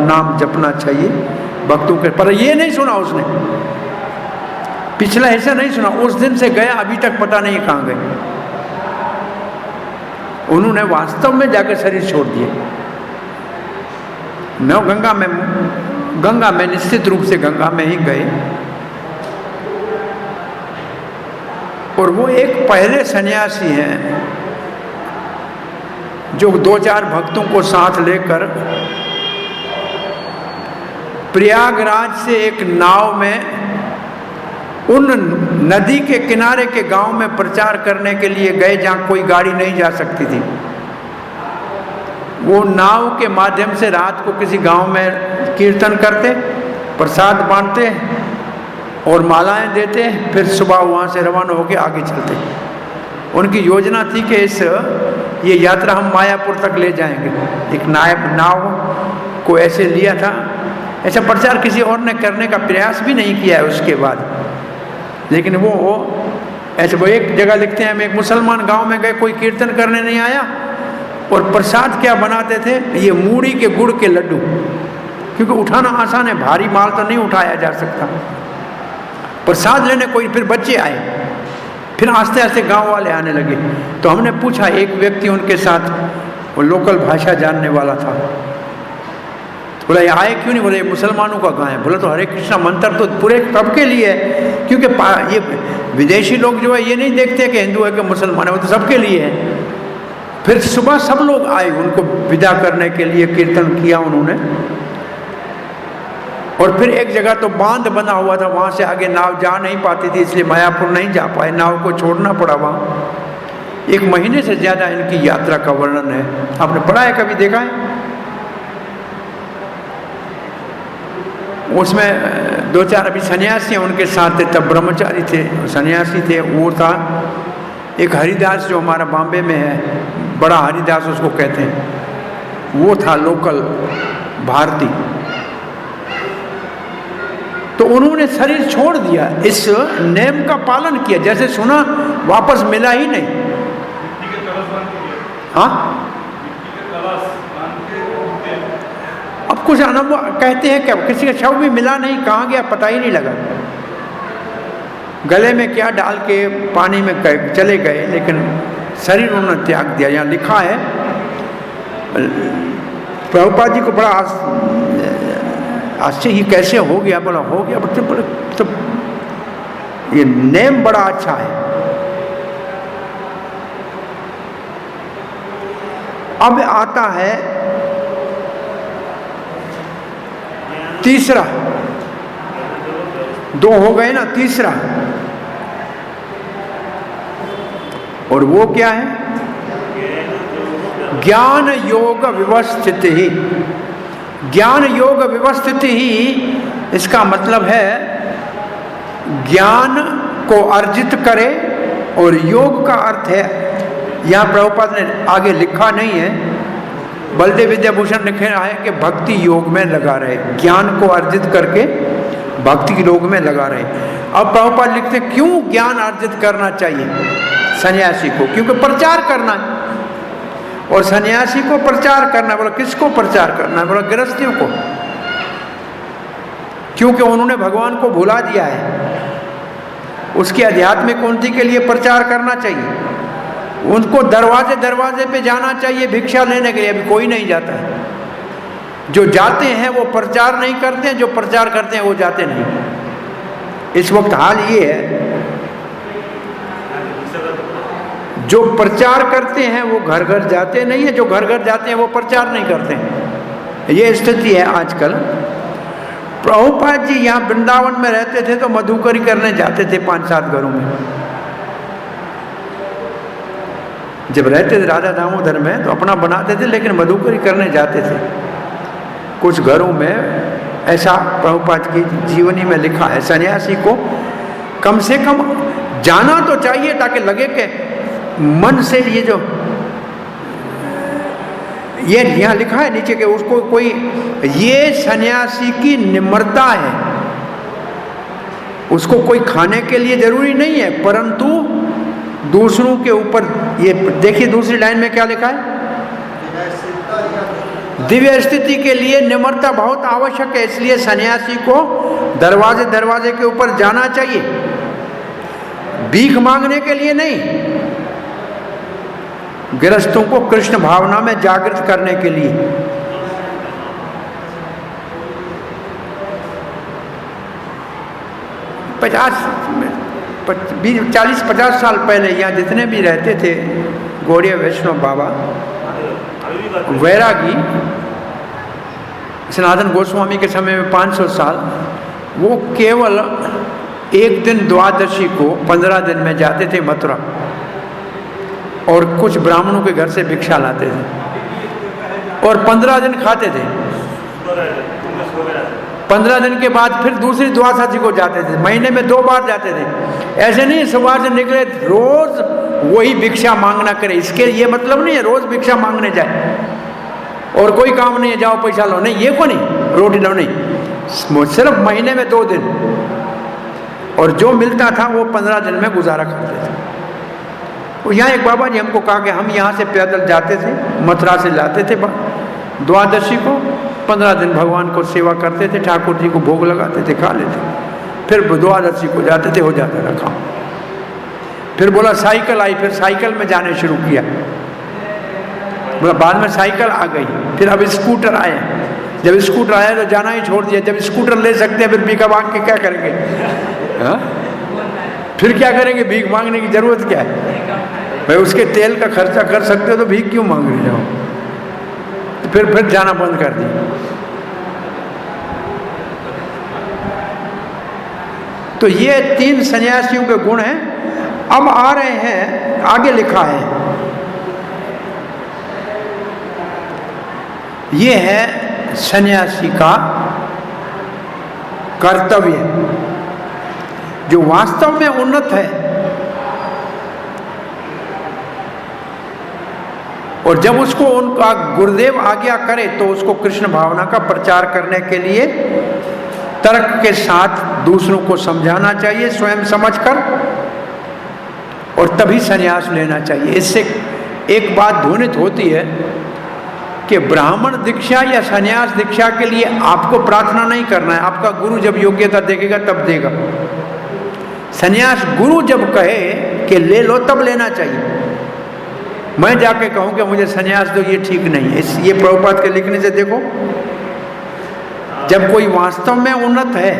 नाम जपना चाहिए भक्तों के। पर ये नहीं सुना उसने, पिछला हिस्सा नहीं सुना। उस दिन से गया अभी तक पता नहीं कहाँ गए। उन्होंने वास्तव में जाकर शरीर छोड़ दिए। न गंगा में निश्चित रूप से गंगा में ही गए। और वो एक पहले सन्यासी हैं जो 2-4 भक्तों को साथ लेकर प्रयागराज से एक नाव में उन नदी के किनारे के गांव में प्रचार करने के लिए गए जहां कोई गाड़ी नहीं जा सकती थी। वो नाव के माध्यम से रात को किसी गांव में कीर्तन करते, प्रसाद बांटते और मालाएं देते, फिर सुबह वहां से रवाना होकर आगे चलते। उनकी योजना थी कि ये यात्रा हम मायापुर तक ले जाएंगे। एक नाव को ऐसे लिया था। ऐसा प्रचार किसी और ने करने का प्रयास भी नहीं किया है उसके बाद। लेकिन वो ऐसे वो एक जगह लिखते हैं, हम एक मुसलमान गांव में गए, कोई कीर्तन करने नहीं आया और प्रसाद क्या बनाते थे, ये मूढ़ी के गुड़ के लड्डू, क्योंकि उठाना आसान है, भारी माल तो नहीं उठाया जा सकता। प्रसाद लेने कोई, फिर बच्चे आए, फिर आस्ते आस्ते गांव वाले आने लगे। तो हमने पूछा, एक व्यक्ति उनके साथ वो लोकल भाषा जानने वाला था, बोला ये आए क्यों नहीं? बोले ये मुसलमानों का गाँव है। बोला तो हरे कृष्णा मंत्र तो पूरे सबके लिए है, क्योंकि ये विदेशी लोग जो है ये नहीं देखते कि हिंदू है कि मुसलमान है, वो तो सबके लिए है। फिर सुबह सब लोग आए उनको विदा करने के लिए, कीर्तन किया उन्होंने। और फिर एक जगह तो बांध बना हुआ था, वहां से आगे नाव जा नहीं पाती थी, इसलिए मायापुर नहीं जा पाए, नाव को छोड़ना पड़ा वहां। 1 महीने से ज्यादा इनकी यात्रा का वर्णन है। आपने पढ़ा है, कभी देखा है? उसमें 2-4 अभी सन्यासी उनके साथ थे, तब ब्रह्मचारी थे, सन्यासी थे। वो था एक हरिदास जो हमारा बॉम्बे में है, बड़ा हरिदास उसको कहते हैं, वो था लोकल भारतीय। तो उन्होंने शरीर छोड़ दिया, इस नेम का पालन किया, जैसे सुना वापस मिला ही नहीं। हाँ, अब कुछ अनुभव कहते हैं क्या, किसी का शव भी मिला नहीं, कहाँ गया पता ही नहीं लगा, गले में क्या डाल के पानी में चले गए, लेकिन शरीर उन्होंने त्याग दिया। यहाँ लिखा है, प्रभुपाद जी को बड़ा आश्चर्य, ये कैसे हो गया, बोला हो गया, तो ये नेम बड़ा अच्छा है। अब आता है तीसरा, 2 हो गए ना, तीसरा, और वो क्या है? ज्ञान योग व्यवस्थित ही। ज्ञान योग व्यवस्थित ही, इसका मतलब है ज्ञान को अर्जित करे, और योग का अर्थ है, यहाँ प्रभुपाद ने आगे लिखा नहीं है, बलदेव विद्याभूषण लिखे है कि भक्ति योग में लगा रहे, ज्ञान को अर्जित करके भक्ति योग में लगा रहे। अब प्रभुपाद लिखते क्यों ज्ञान अर्जित करना चाहिए सन्यासी को? क्योंकि प्रचार करना है, और सन्यासी को प्रचार करना, बोला किसको प्रचार करना है? बोला गृहस्थियों को, क्योंकि उन्होंने भगवान को भुला दिया है। उसकी आध्यात्मिक उन्नति के लिए प्रचार करना चाहिए, उनको दरवाजे दरवाजे पे जाना चाहिए भिक्षा लेने के लिए। अभी कोई नहीं जाता है, जो जाते हैं वो प्रचार नहीं करते हैं, जो प्रचार करते हैं वो जाते नहीं। इस वक्त हाल ये है, जो प्रचार करते हैं वो घर घर जाते नहीं है, जो घर घर जाते हैं वो प्रचार नहीं करते हैं। ये स्थिति है आजकल। प्रभुपाद जी यहाँ वृंदावन में रहते थे तो मधुकरी करने जाते थे 5-7 घरों में। जब रहते थे राधा दामोदर में तो अपना बनाते थे, लेकिन मधुकरी करने जाते थे कुछ घरों में। ऐसा प्रभुपाद की जीवनी में लिखा है। सन्यासी को कम से कम जाना तो चाहिए, ताकि लगे कि मन से ये जो ये यहाँ लिखा है नीचे के उसको कोई, ये सन्यासी की निम्रता है। उसको कोई खाने के लिए जरूरी नहीं है, परंतु दूसरों के ऊपर, ये देखिए दूसरी लाइन में क्या लिखा है, दिव्य स्थिति के लिए निम्रता बहुत आवश्यक है। इसलिए सन्यासी को दरवाजे दरवाजे के ऊपर जाना चाहिए, भीख मांगने के लिए नहीं, गृहस्थों को कृष्ण भावना में जागृत करने के लिए। पचास 40-50 साल पहले यहाँ जितने भी रहते थे गौड़ीय वैष्णव बाबा, वैरागी, सनातन गोस्वामी के समय में 500 साल, वो केवल एक दिन द्वादशी को 15 दिन में जाते थे मथुरा, और कुछ ब्राह्मणों के घर से भिक्षा लाते थे और 15 दिन खाते थे। 15 दिन के बाद फिर दूसरी द्वादशी को जाते थे, महीने में 2 बार जाते थे। ऐसे नहीं सुबह से निकले रोज वही भिक्षा मांगना करे, इसके ये मतलब नहीं है रोज भिक्षा मांगने जाए और कोई काम नहीं है जाओ पैसा लो, नहीं, ये को नहीं, रोटी लो नहीं, सिर्फ महीने में 2 दिन, और जो मिलता था वो 15 दिन में गुजारा करते थे। और यहाँ एक बाबा जी हमको कहा कि हम यहाँ से पैदल जाते थे, मथुरा से लाते थे द्वादशी को, 15 दिन भगवान को सेवा करते थे, ठाकुर जी को भोग लगाते थे, खा लेते, फिर द्वादशी को जाते थे, हो जाता था काम। फिर बोला साइकिल आई, फिर साइकिल में जाने शुरू किया, बोला बाद में साइकिल आ गई, फिर अब स्कूटर आए, जब स्कूटर आया तो जाना ही छोड़ दिया। जब स्कूटर ले सकते हैं फिर भीख मांग के क्या करेंगे? हाँ? फिर क्या करेंगे? भीख मांगने की जरूरत क्या है? भाई उसके तेल का खर्चा कर सकते हो तो भीख क्यों मांग रहे जाओ? तो फिर जाना बंद कर दिया। तो ये 3 सन्यासियों के गुण हैं। अब आ रहे हैं, आगे लिखा है, ये है सन्यासी का कर्तव्य जो वास्तव में उन्नत है। और जब उसको उनका गुरुदेव आज्ञा करे तो उसको कृष्ण भावना का प्रचार करने के लिए तर्क के साथ दूसरों को समझाना चाहिए, स्वयं समझकर, और तभी संन्यास लेना चाहिए। इससे एक बात ध्वनित होती है कि ब्राह्मण दीक्षा या संन्यास दीक्षा के लिए आपको प्रार्थना नहीं करना है, आपका गुरु जब योग्यता देखेगा तब देगा। संन्यास गुरु जब कहे कि ले लो तब लेना चाहिए। मैं जाके कहूं कि मुझे संन्यास दो, ये ठीक नहीं है। ये प्रभुपाद के लिखने से देखो, जब कोई वास्तव में उन्नत है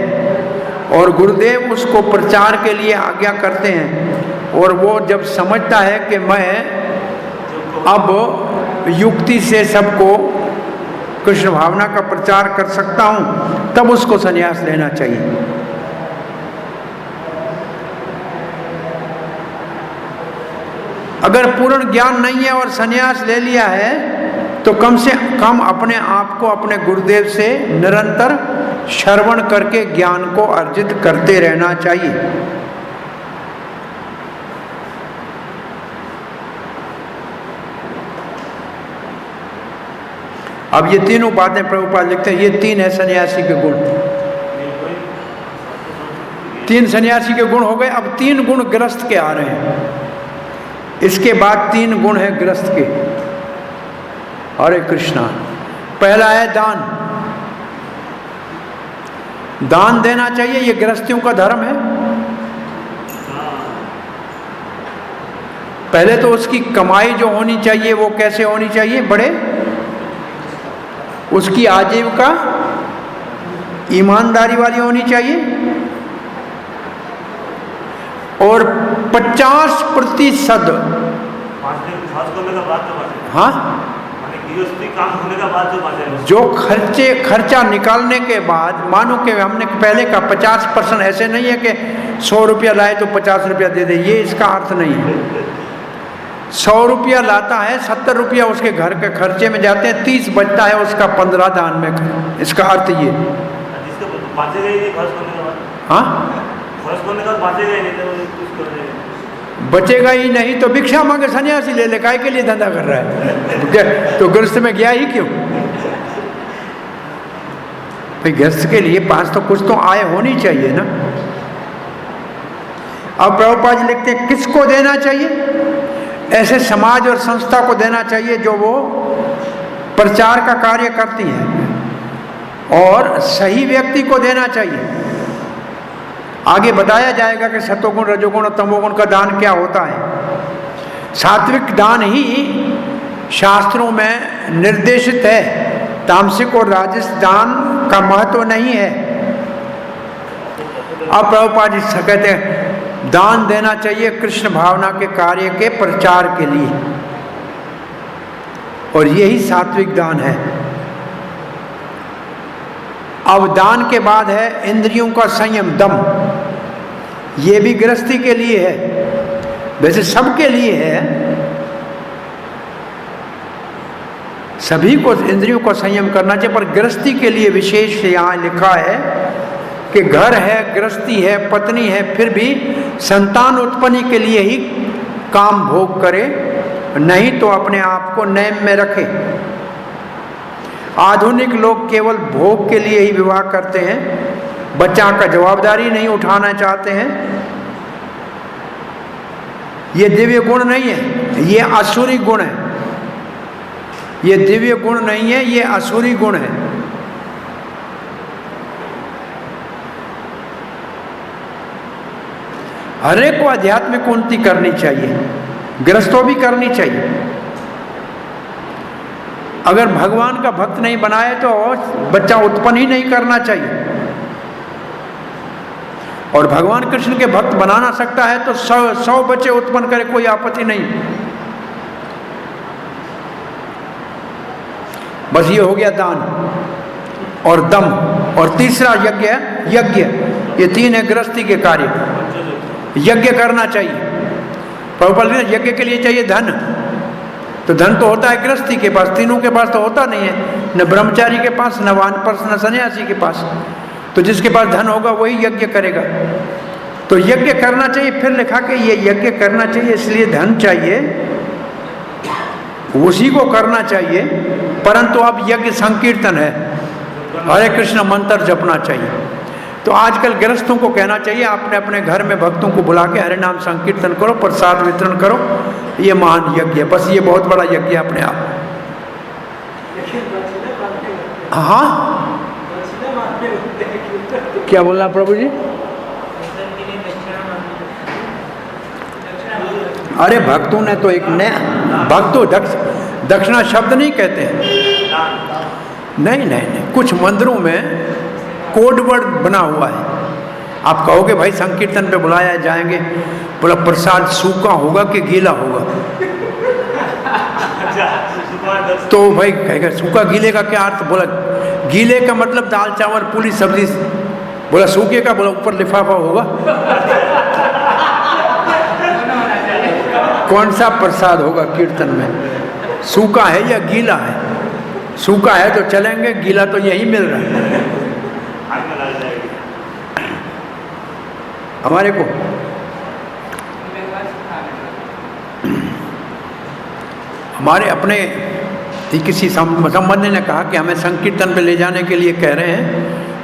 और गुरुदेव उसको प्रचार के लिए आज्ञा करते हैं और वो जब समझता है कि मैं अब युक्ति से सबको कृष्ण भावना का प्रचार कर सकता हूं, तब उसको संन्यास लेना चाहिए। अगर पूर्ण ज्ञान नहीं है और संन्यास ले लिया है तो कम से कम अपने आप को अपने गुरुदेव से निरंतर श्रवण करके ज्ञान को अर्जित करते रहना चाहिए। अब ये तीनों बातें प्रभुपाद लिखते हैं, ये 3 है सन्यासी के गुण। 3 सन्यासी के गुण हो गए। अब 3 गुण गृहस्थ के आ रहे हैं। इसके बाद 3 गुण है गृहस्थ के। हरे कृष्णा। पहला है दान। दान देना चाहिए, ये गृहस्थियों का धर्म है। पहले तो उसकी कमाई जो होनी चाहिए वो कैसे होनी चाहिए? बड़े, उसकी आजीविका ईमानदारी वाली होनी चाहिए और 50% हाँ जो खर्चा निकालने के बाद, मानो कि हमने पहले का 50%, ऐसे नहीं है कि 100 रुपया लाए तो 50 रुपया दे दे, ये इसका अर्थ नहीं है। 100 रुपया लाता है, 70 रुपया उसके घर के खर्चे में जाते हैं, 30 बचता है उसका 15 दान में। इसका अर्थ ये। हाँ, बचेगा ही नहीं तो भिक्षा मांगे सन्यासी ले ले, काय के लिए धंधा कर रहा है? तो गृहस्थ में गया ही क्यों? भाई गृहस्थ के लिए पास तो कुछ तो आय होनी चाहिए ना। अब प्रभुपाद जी लिखते हैं किसको देना चाहिए? ऐसे समाज और संस्था को देना चाहिए जो वो प्रचार का कार्य करती है, और सही व्यक्ति को देना चाहिए। आगे बताया जाएगा कि सतोगुण, रजोगुण और तमोगुण का दान क्या होता है। सात्विक दान ही शास्त्रों में निर्देशित है, तामसिक और राजस दान का महत्व नहीं है। अब प्रभुपाद जी कहते हैं दान देना चाहिए कृष्ण भावना के कार्य के प्रचार के लिए, और यही सात्विक दान है। अब दान के बाद है इंद्रियों का संयम, दम। ये भी गृहस्थी के लिए है, वैसे सबके लिए है। सभी को इंद्रियों का संयम करना चाहिए, पर गृहस्थी के लिए विशेष यहाँ लिखा है कि घर है, गृहस्थी है, पत्नी है, फिर भी संतान उत्पत्ति के लिए ही काम भोग करे, नहीं तो अपने आप को नेम में रखे। आधुनिक लोग केवल भोग के लिए ही विवाह करते हैं, बच्चा का जवाबदारी नहीं उठाना चाहते हैं। ये दिव्य गुण नहीं है, ये आसुरी गुण है। ये दिव्य गुण नहीं है, ये आसुरी गुण है। हर एक को आध्यात्मिक उन्नति करनी चाहिए, गृहस्थों भी करनी चाहिए। अगर भगवान का भक्त नहीं बनाए तो बच्चा उत्पन्न ही नहीं करना चाहिए। और भगवान कृष्ण के भक्त बनाना सकता है तो 100 बच्चे उत्पन्न करे, कोई आपत्ति नहीं। बस ये हो गया दान और दम, और तीसरा यज्ञ है, यज्ञ। ये 3 है गृहस्थी के कार्य। यज्ञ करना चाहिए। प्रभुपाद यज्ञ के लिए चाहिए धन, तो धन तो होता है गृहस्थी के पास, तीनों के पास तो होता नहीं है, न ब्रह्मचारी के पास, न वानप्रस्थ, न सन्यासी के पास। तो जिसके पास धन होगा वही यज्ञ करेगा। तो यज्ञ करना चाहिए। फिर लिखा कि ये यज्ञ करना चाहिए, इसलिए धन चाहिए, उसी को करना चाहिए। परंतु अब यज्ञ संकीर्तन है, हरे कृष्ण मंत्र जपना चाहिए। तो आजकल गृहस्थों को कहना चाहिए आपने अपने घर में भक्तों को बुला के हरे नाम संकीर्तन करो, प्रसाद वितरण करो, ये महान यज्ञ है। बस ये बहुत बड़ा यज्ञ है अपने आप। हाँ, क्या बोलना प्रभु जी? अरे भक्तों ने तो एक नया, भक्तों दक्षिणा शब्द नहीं कहते हैं, नहीं नहीं नहीं, कुछ मंदिरों में कोड वर्ड बना हुआ है। आप कहोगे भाई संकीर्तन पे बुलाया जाएंगे, बोला प्रसाद सूखा होगा कि गीला होगा? तो भाई कहेगा सूखा गीले का क्या अर्थ? बोला गीले का मतलब दाल चावल पूरी सब्जी। बोला सूखे का? बोला ऊपर लिफाफा होगा। कौन सा प्रसाद होगा कीर्तन में, सूखा है या गीला है? सूखा है तो चलेंगे, गीला तो यही मिल रहा है हमारे को। हमारे अपने किसी संबंधी ने कहा कि हमें संकीर्तन पे ले जाने के लिए कह रहे हैं,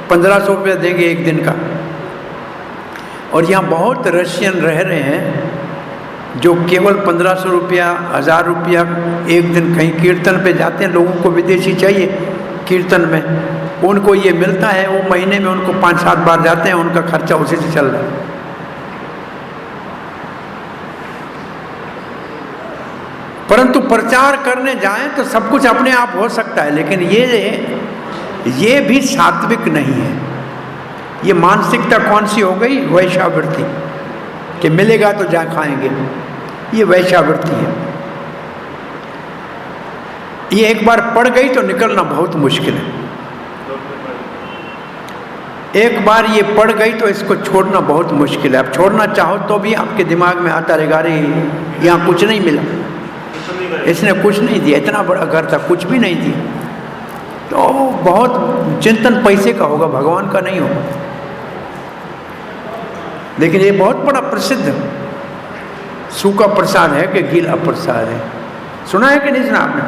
1500 रुपया देंगे एक दिन का। और यहाँ बहुत रशियन रह रहे हैं जो केवल 1500 रुपया, 1000 रुपया एक दिन कहीं कीर्तन पे जाते हैं। लोगों को विदेशी चाहिए कीर्तन में, उनको ये मिलता है, वो महीने में उनको 5-7 बार जाते हैं, उनका खर्चा उसी से चल रहा है। परंतु प्रचार करने जाएं तो सब कुछ अपने आप हो सकता है, लेकिन ये भी सात्विक नहीं है। ये मानसिकता कौन सी हो गई? वैश्यावृत्ति, कि मिलेगा तो जा खाएंगे, ये वैश्यावृत्ति है। ये एक बार पड़ गई तो निकलना बहुत मुश्किल है। एक बार ये पड़ गई तो इसको छोड़ना बहुत मुश्किल है। अब छोड़ना चाहो तो भी आपके दिमाग में आता रहेगा, अरे यहाँ कुछ नहीं मिला, इसने कुछ नहीं दिया, इतना बड़ा घर था कुछ भी नहीं दिया। तो बहुत चिंतन पैसे का होगा, भगवान का नहीं होगा। लेकिन ये बहुत बड़ा प्रसिद्ध सूखा प्रसाद है कि गीला प्रसाद है। सुना है कि नहीं सुना आपने?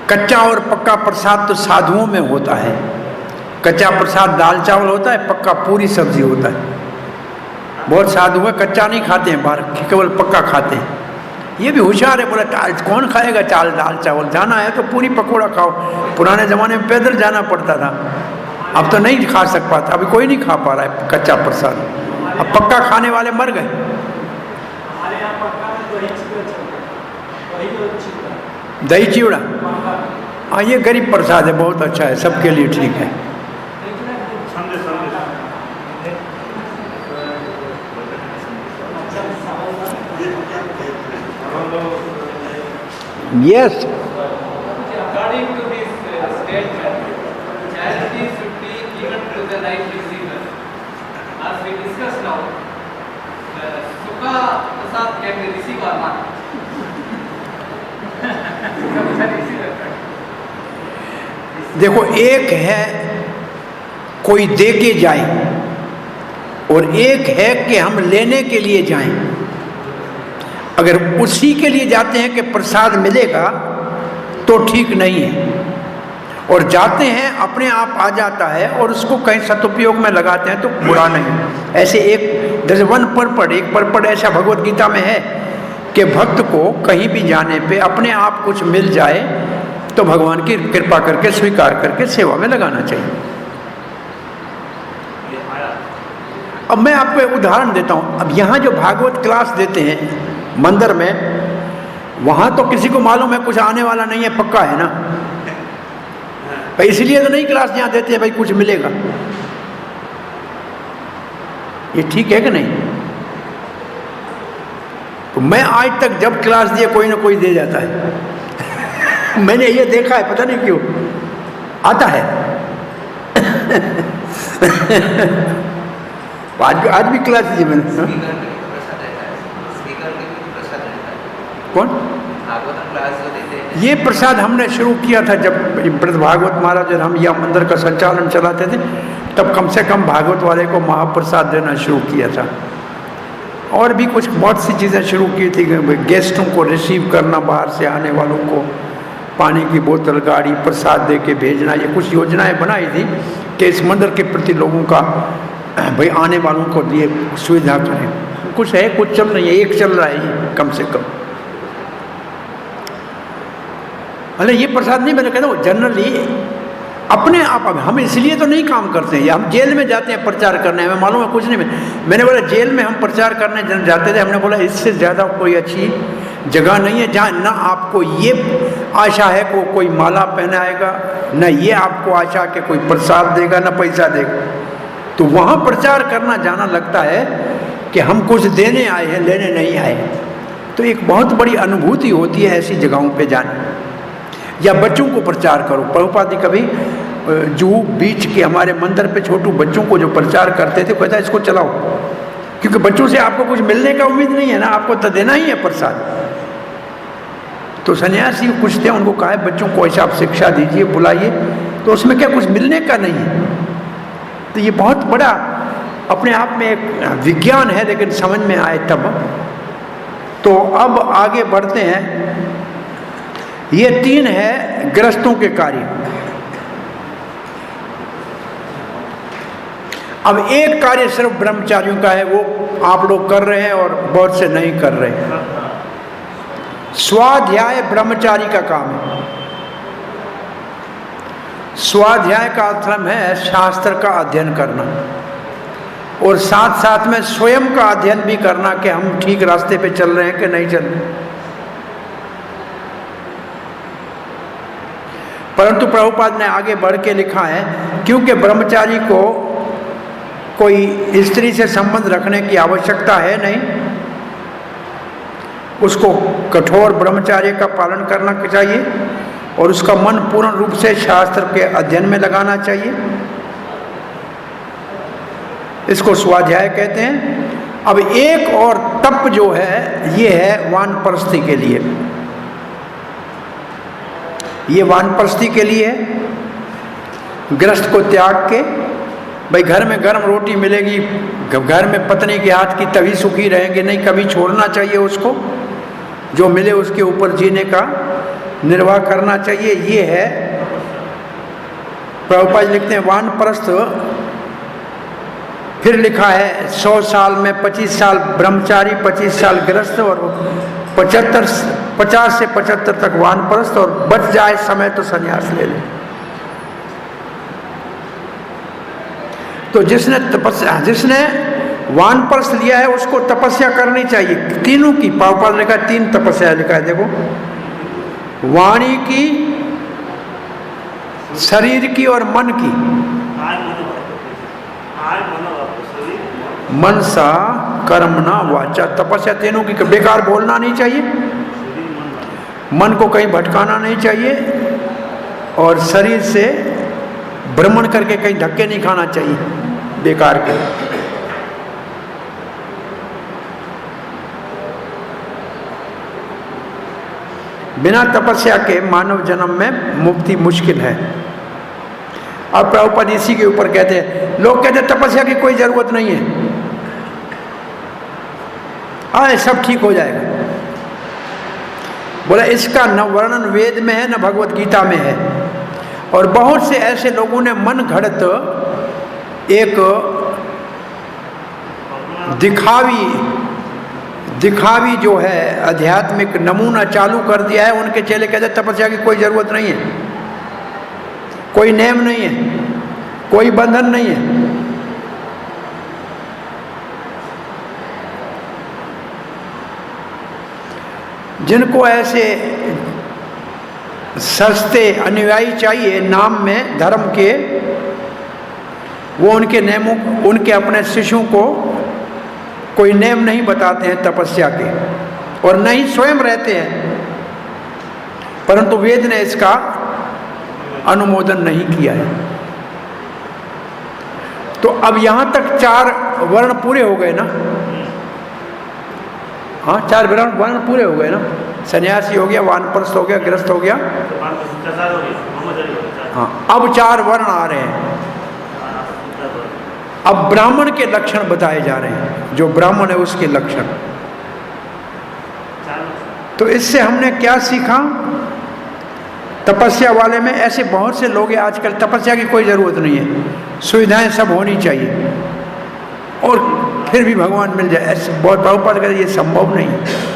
कच्चा और पक्का प्रसाद तो साधुओं में होता है। कच्चा प्रसाद दाल चावल होता है, पक्का पूरी सब्जी होता है। बहुत साधु है कच्चा नहीं खाते हैं, बाहर केवल पक्का खाते हैं। ये भी होशियार है, बोला कौन खाएगा दाल चावल? जाना है तो पूरी पकौड़ा खाओ। पुराने ज़माने में पैदल जाना पड़ता था, अब तो नहीं खा सक पाता, अभी कोई नहीं खा पा रहा है कच्चा प्रसाद। अब पक्का खाने वाले मर गए। दही चिवड़ा, हाँ ये गरीब प्रसाद है, बहुत अच्छा है, सबके लिए ठीक है। Yes. According to this statement, charity should be given to the right receiver. As we discussed now, Sukha Prasad can be received or not. देखो, एक है कोई दे के जाए और एक है कि हम लेने के लिए जाएं। अगर उसी के लिए जाते हैं कि प्रसाद मिलेगा तो ठीक नहीं है, और जाते हैं अपने आप आ जाता है और उसको कहीं सदुपयोग में लगाते हैं तो बुरा नहीं। ऐसे एक वन परपड़, एक परपड़ ऐसा भगवत गीता में है कि भक्त को कहीं भी जाने पे अपने आप कुछ मिल जाए तो भगवान की कृपा करके स्वीकार करके सेवा में लगाना चाहिए। अब मैं आपको एक उदाहरण देता हूँ। अब यहाँ जो भागवत क्लास देते हैं मंदिर में, वहाँ तो किसी को मालूम है कुछ आने वाला नहीं है, पक्का है ना, भाई इसलिए तो नहीं क्लास यहाँ देते हैं भाई कुछ मिलेगा। ये ठीक है कि नहीं? तो मैं आज तक जब क्लास दिया कोई ना कोई दे जाता है मैंने ये देखा है, पता नहीं क्यों आता है आज भी क्लास दी मैंने। कौन? ये प्रसाद हमने शुरू किया था जब ब्रज भागवत महाराज और हम यह मंदिर का संचालन चलाते थे, तब कम से कम भागवत वाले को महाप्रसाद देना शुरू किया था। और भी कुछ बहुत सी चीज़ें शुरू की थी, गेस्टों को रिसीव करना, बाहर से आने वालों को पानी की बोतल, गाड़ी, प्रसाद दे के भेजना। ये कुछ योजनाएं बनाई थी कि इस मंदिर के प्रति लोगों का भाई आने वालों को ये सुविधा करें। कुछ है, कुछ चल रही है, एक चल रहा है ये कम से कम। अरे ये प्रसाद नहीं, मैंने कहता हूँ जनरली अपने आप। हम इसलिए तो नहीं काम करते हैं, हम जेल में जाते हैं प्रचार करने, हमें मालूम है कुछ नहीं। मैंने बोला जेल में हम प्रचार करने जाते थे, हमने बोला इससे ज़्यादा कोई अच्छी जगह नहीं है जहाँ ना आपको ये आशा है को कोई माला पहनाएगा, ना ये आपको आशा के कोई प्रसाद देगा, ना पैसा देगा। तो वहाँ प्रचार करना जाना लगता है कि हम कुछ देने आए हैं, लेने नहीं आए। तो एक बहुत बड़ी अनुभूति होती है ऐसी जगहों पे जाने। या बच्चों को प्रचार करो, प्रभुपाद जी कभी जूहू बीच के हमारे मंदिर पे छोटू बच्चों को जो प्रचार करते थे, कहता इसको चलाओ, क्योंकि बच्चों से आपको कुछ मिलने का उम्मीद नहीं है ना, आपको तो देना ही है प्रसाद। तो सन्यासी कुछ थे, उनको कहा है बच्चों को ऐसा आप शिक्षा दीजिए, बुलाइए, तो उसमें क्या कुछ मिलने का नहीं है। तो ये बहुत बड़ा अपने आप में एक विज्ञान है, लेकिन समझ में आए तब। तो अब आगे बढ़ते हैं। ये 3 है गृहस्थों के कार्य। अब एक कार्य सिर्फ ब्रह्मचारियों का है, वो आप लोग कर रहे हैं और बहुत से नहीं कर रहे हैं। स्वाध्याय ब्रह्मचारी का काम है। स्वाध्याय का अर्थ है शास्त्र का अध्ययन करना, और साथ साथ में स्वयं का अध्ययन भी करना कि हम ठीक रास्ते पे चल रहे हैं कि नहीं चल रहे। परंतु प्रभुपाद ने आगे बढ़ के लिखा है, क्योंकि ब्रह्मचारी को कोई स्त्री से संबंध रखने की आवश्यकता है नहीं, उसको कठोर ब्रह्मचार्य का पालन करना चाहिए और उसका मन पूर्ण रूप से शास्त्र के अध्ययन में लगाना चाहिए। इसको स्वाध्याय कहते हैं। अब एक और तप जो है, ये है वानप्रस्थी के लिए। ये वानप्रस्थी के लिए गृहस्थ को त्याग के, भाई घर में गर्म रोटी मिलेगी, घर में पत्नी के हाथ की तभी सुखी रहेंगे, नहीं, कभी छोड़ना चाहिए उसको। जो मिले उसके ऊपर जीने का निर्वाह करना चाहिए। ये है, प्रभुपाद लिखते हैं वानप्रस्थ। फिर लिखा है 100 साल में 25 साल ब्रह्मचारी, 25 साल गृहस्थ, और 50 से 75 तक वानप्रस्थ, और बच जाए समय तो संन्यास ले ले। तो जिसने वानप्रस्थ लिया है उसको तपस्या करनी चाहिए, तीनों की। प्रभुपाद ने लिखा 3 तपस्या लिखा है, देखो, वाणी की, शरीर की और मन की। मनसा कर्मणा वाचा, तपस्या तीनों की। बेकार बोलना नहीं चाहिए, मन को कहीं भटकाना नहीं चाहिए, और शरीर से भ्रमण करके कहीं धक्के नहीं खाना चाहिए बेकार के। बिना तपस्या के मानव जन्म में मुक्ति मुश्किल है। और प्रभुपाद इसी के ऊपर कहते हैं, लोग कहते हैं तपस्या की कोई जरूरत नहीं है, हाँ सब ठीक हो जाएगा। बोला इसका न वर्णन वेद में है न भगवत गीता में है। और बहुत से ऐसे लोगों ने मन घड़त एक दिखावी जो है आध्यात्मिक नमूना चालू कर दिया है। उनके चेले कहते तपस्या की कोई जरूरत नहीं है, कोई नेम नहीं है, कोई बंधन नहीं है। जिनको ऐसे सस्ते अनुयायी चाहिए नाम में धर्म के, वो उनके नियमों, उनके अपने शिष्यों को कोई नियम नहीं बताते हैं तपस्या के, और न ही स्वयं रहते हैं, परंतु वेद ने इसका अनुमोदन नहीं किया है। तो अब यहां तक 4 वर्ण पूरे हो गए ना? हाँ, 4 वर्ण पूरे हो गए ना? सन्यासी हो गया, वानप्रस्थ हो गया, गृहस्थ हो गया। हाँ, अब 4 वर्ण आ रहे हैं। अब ब्राह्मण के लक्षण बताए जा रहे हैं, जो ब्राह्मण है उसके लक्षण। तो इससे हमने क्या सीखा? तपस्या वाले में ऐसे बहुत से लोग हैं, आजकल तपस्या की कोई जरूरत नहीं है, सुविधाएं सब होनी चाहिए और फिर भी भगवान मिल जाए, ऐसे बहुत प्रभुपाद कहते ये संभव नहीं है।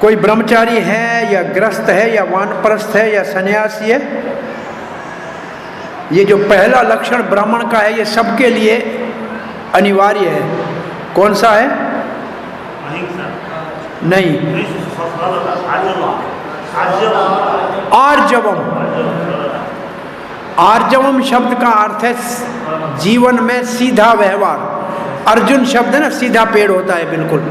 कोई ब्रह्मचारी है या ग्रस्त है या वानप्रस्थ है या सन्यासी है, ये जो पहला लक्षण ब्राह्मण का है ये सबके लिए अनिवार्य है। कौन सा है? नहीं, आर्जवम। आर्जवम शब्द का अर्थ है जीवन में सीधा व्यवहार। अर्जुन शब्द है ना, सीधा पेड़ होता है, बिल्कुल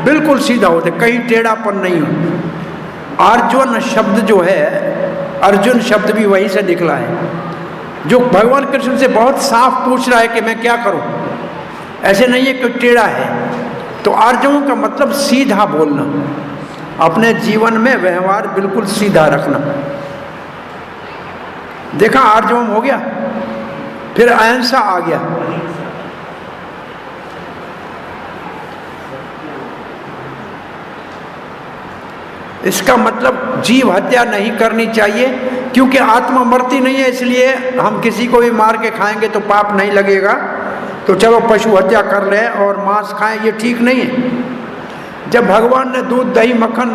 बिल्कुल सीधा होता है, कहीं टेढ़ापन नहीं हो। अर्जुन शब्द जो है, अर्जुन शब्द भी वहीं से निकला है, जो भगवान कृष्ण से बहुत साफ पूछ रहा है कि मैं क्या करूं, ऐसे नहीं है कि टेढ़ा है। तो आर्जवों का मतलब सीधा बोलना, अपने जीवन में व्यवहार बिल्कुल सीधा रखना। देखा, आर्जवम हो गया, फिर अहिंसा आ गया। इसका मतलब जीव हत्या नहीं करनी चाहिए, क्योंकि आत्मा मरती नहीं है, इसलिए हम किसी को भी मार के खाएंगे तो पाप नहीं लगेगा, तो चलो पशु हत्या कर लें और मांस खाएं, ये ठीक नहीं है। जब भगवान ने दूध, दही, मक्खन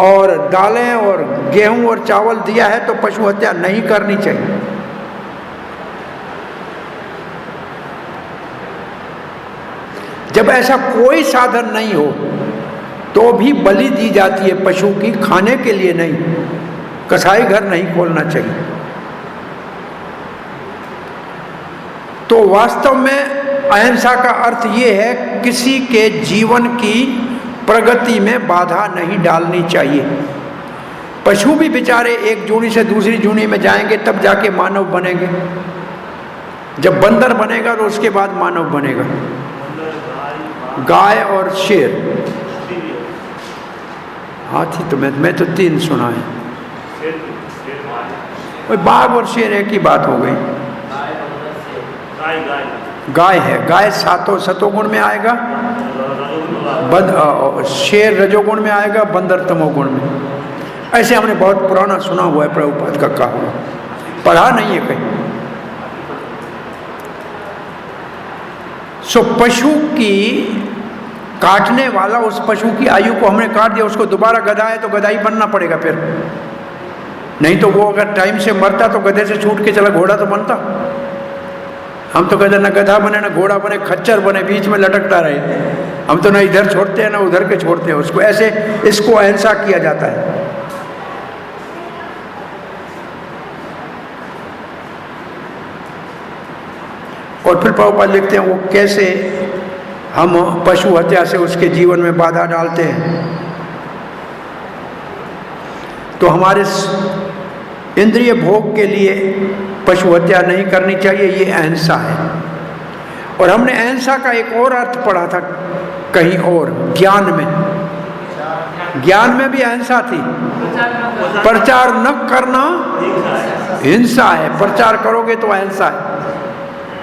और दालें और गेहूं और चावल दिया है तो पशु हत्या नहीं करनी चाहिए। जब ऐसा कोई साधन नहीं हो तो भी बलि दी जाती है पशु की, खाने के लिए नहीं। कसाई घर नहीं खोलना चाहिए। तो वास्तव में अहिंसा का अर्थ ये है, किसी के जीवन की प्रगति में बाधा नहीं डालनी चाहिए। पशु भी बेचारे एक जूनी से दूसरी जूनी में जाएंगे तब जाके मानव बनेंगे। जब बंदर बनेगा तो उसके बाद मानव बनेगा। गाय और शेर, हाथी तो मैं तो 3 सुना है, बाघ और शेर एक ही बात हो गई। गाय है, गाय सतोगुण में आएगा, शेर रजोगुण में आएगा, बंदर तमोगुण में। ऐसे हमने बहुत पुराना सुना हुआ है, प्रभुपाद का कहा हुआ, पढ़ा नहीं है कहीं। सो पशु की काटने वाला, उस पशु की आयु को हमने काट दिया, उसको दोबारा गधा है तो गधाई बनना पड़ेगा फिर, नहीं तो वो अगर टाइम से मरता तो गधे से छूट के चला घोड़ा तो बनता। हम तो कहते ना गधा बने ना घोड़ा बने, खच्चर बने, बीच में लटकता रहे। हम तो ना इधर छोड़ते हैं ना उधर के छोड़ते हैं उसको, ऐसे इसको अहिंसा किया जाता है। और फिर प्रभुपाद लिखते हैं वो कैसे हम पशु हत्या से उसके जीवन में बाधा डालते हैं। तो हमारे इंद्रिय भोग के लिए पशु हत्या नहीं करनी चाहिए, ये अहिंसा है। और हमने अहिंसा का एक और अर्थ पढ़ा था कहीं और, ज्ञान में। ज्ञान में भी अहिंसा थी। प्रचार न करना हिंसा है, प्रचार करोगे तो अहिंसा है।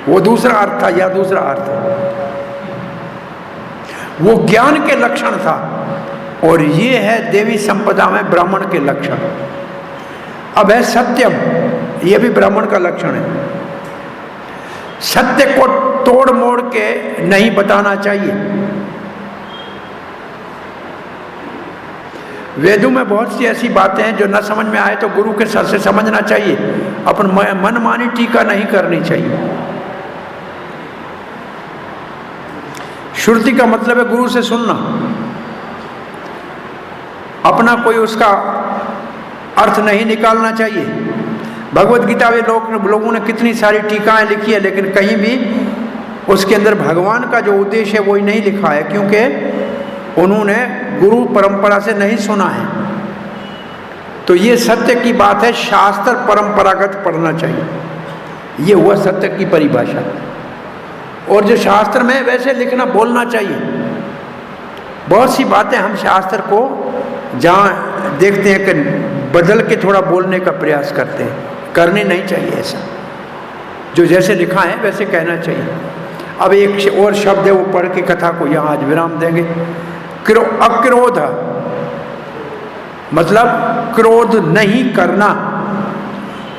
वो दूसरा अर्थ था, या दूसरा अर्थ वो ज्ञान के लक्षण था, और ये है देवी संपदा में ब्राह्मण के लक्षण। अब है सत्यम, ये भी ब्राह्मण का लक्षण है। सत्य को तोड़ मोड़ के नहीं बताना चाहिए। वेदों में बहुत सी ऐसी बातें हैं जो न समझ में आए तो गुरु के सर से समझना चाहिए, अपन मनमानी टीका नहीं करनी चाहिए। श्रुति का मतलब है गुरु से सुनना, अपना कोई उसका अर्थ नहीं निकालना चाहिए। भगवत गीता में लोगों ने कितनी सारी टीकाएं लिखी है, लेकिन कहीं भी उसके अंदर भगवान का जो उद्देश्य है वही नहीं लिखा है, क्योंकि उन्होंने गुरु परंपरा से नहीं सुना है। तो ये सत्य की बात है, शास्त्र परंपरागत पढ़ना चाहिए, ये हुआ सत्य की परिभाषा। और जो शास्त्र में वैसे लिखना बोलना चाहिए। बहुत सी बातें हम शास्त्र को जहाँ देखते हैं कि बदल के थोड़ा बोलने का प्रयास करते हैं, करनी नहीं चाहिए ऐसा। जो जैसे लिखा है वैसे कहना चाहिए। अब एक और शब्द है, वो पढ़ के कथा को यहाँ आज विराम देंगे। अक्रोध, मतलब क्रोध नहीं करना।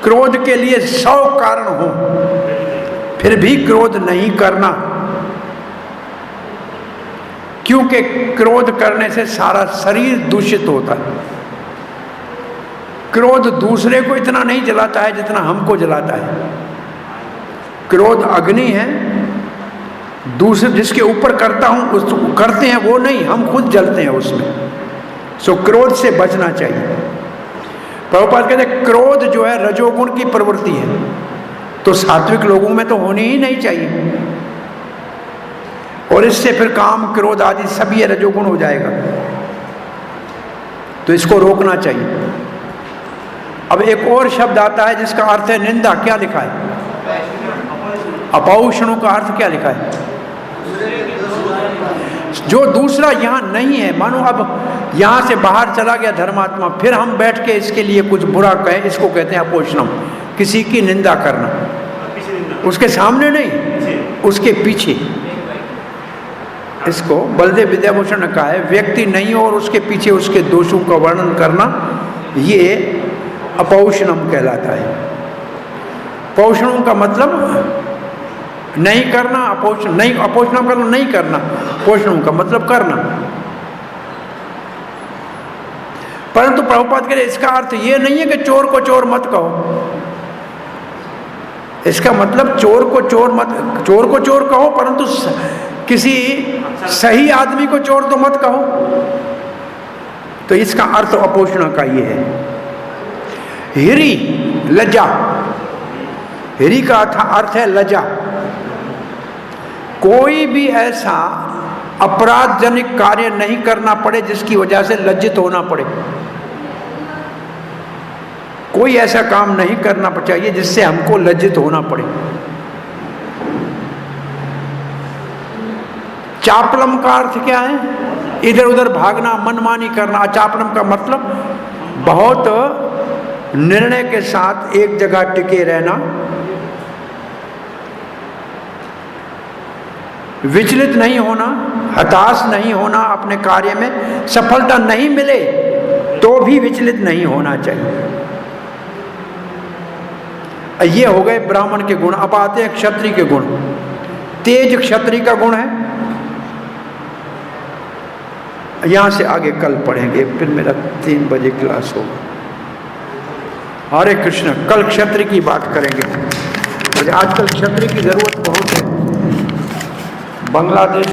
क्रोध के लिए 100 कारण हो, फिर भी क्रोध नहीं करना, क्योंकि क्रोध करने से सारा शरीर दूषित होता है। क्रोध दूसरे को इतना नहीं जलाता है जितना हमको जलाता है। क्रोध अग्नि है, दूसरे जिसके ऊपर करता हूं उसको करते हैं वो नहीं, हम खुद जलते हैं उसमें। सो क्रोध से बचना चाहिए। प्रभुपाद कहते हैं क्रोध जो है रजोगुण की प्रवृत्ति है, तो सात्विक लोगों में तो होनी ही नहीं चाहिए, और इससे फिर काम क्रोध आदि सब ये रजोगुण हो जाएगा, तो इसको रोकना चाहिए। अब एक और शब्द आता है जिसका अर्थ है निंदा। क्या लिखा है? अपौषणों का अर्थ क्या लिखा है? जो दूसरा यहाँ नहीं है। मानो अब यहाँ से बाहर चला गया धर्मात्मा, फिर हम बैठ के इसके लिए कुछ बुरा कहें, इसको कहते हैं अपोषणम। किसी की निंदा करना, उसके सामने नहीं, उसके पीछे। इसको बलदेव विद्याभूषण ने कहा है, व्यक्ति नहीं और उसके पीछे उसके दोषों का वर्णन करना, ये अपौषणम कहलाता है। पौषणों का मतलब नहीं करना, अपोषण नहीं, अपोषणम का नहीं करना, पोषणों का मतलब करना। परंतु प्रभुपाद कह रहे इसका अर्थ ये नहीं है कि चोर को चोर मत कहो। इसका मतलब चोर को चोर कहो, परंतु किसी सही आदमी को चोर तो मत कहो। तो इसका अर्थ अपोषण का ये है। हिरी, लज्जा। हिरी का अर्थ है लज्जा। कोई भी ऐसा अपराधजनक कार्य नहीं करना पड़े जिसकी वजह से लज्जित होना पड़े। कोई ऐसा काम नहीं करना चाहिए जिससे हमको लज्जित होना पड़े। चापलम का अर्थ क्या है? इधर उधर भागना, मनमानी करना। चापलम का मतलब बहुत निर्णय के साथ एक जगह टिके रहना, विचलित नहीं होना, हताश नहीं होना, अपने कार्य में सफलता नहीं मिले तो भी विचलित नहीं होना चाहिए। ये हो गए ब्राह्मण के गुण। अब आते हैं क्षत्रिय के गुण। तेज क्षत्रिय का गुण है। यहां से आगे कल पढ़ेंगे, फिर मेरा 3 बजे क्लास होगा। हरे कृष्ण। कल क्षत्रिय की बात करेंगे। आजकल क्षत्रिय की जरूरत बहुत है। बांग्लादेश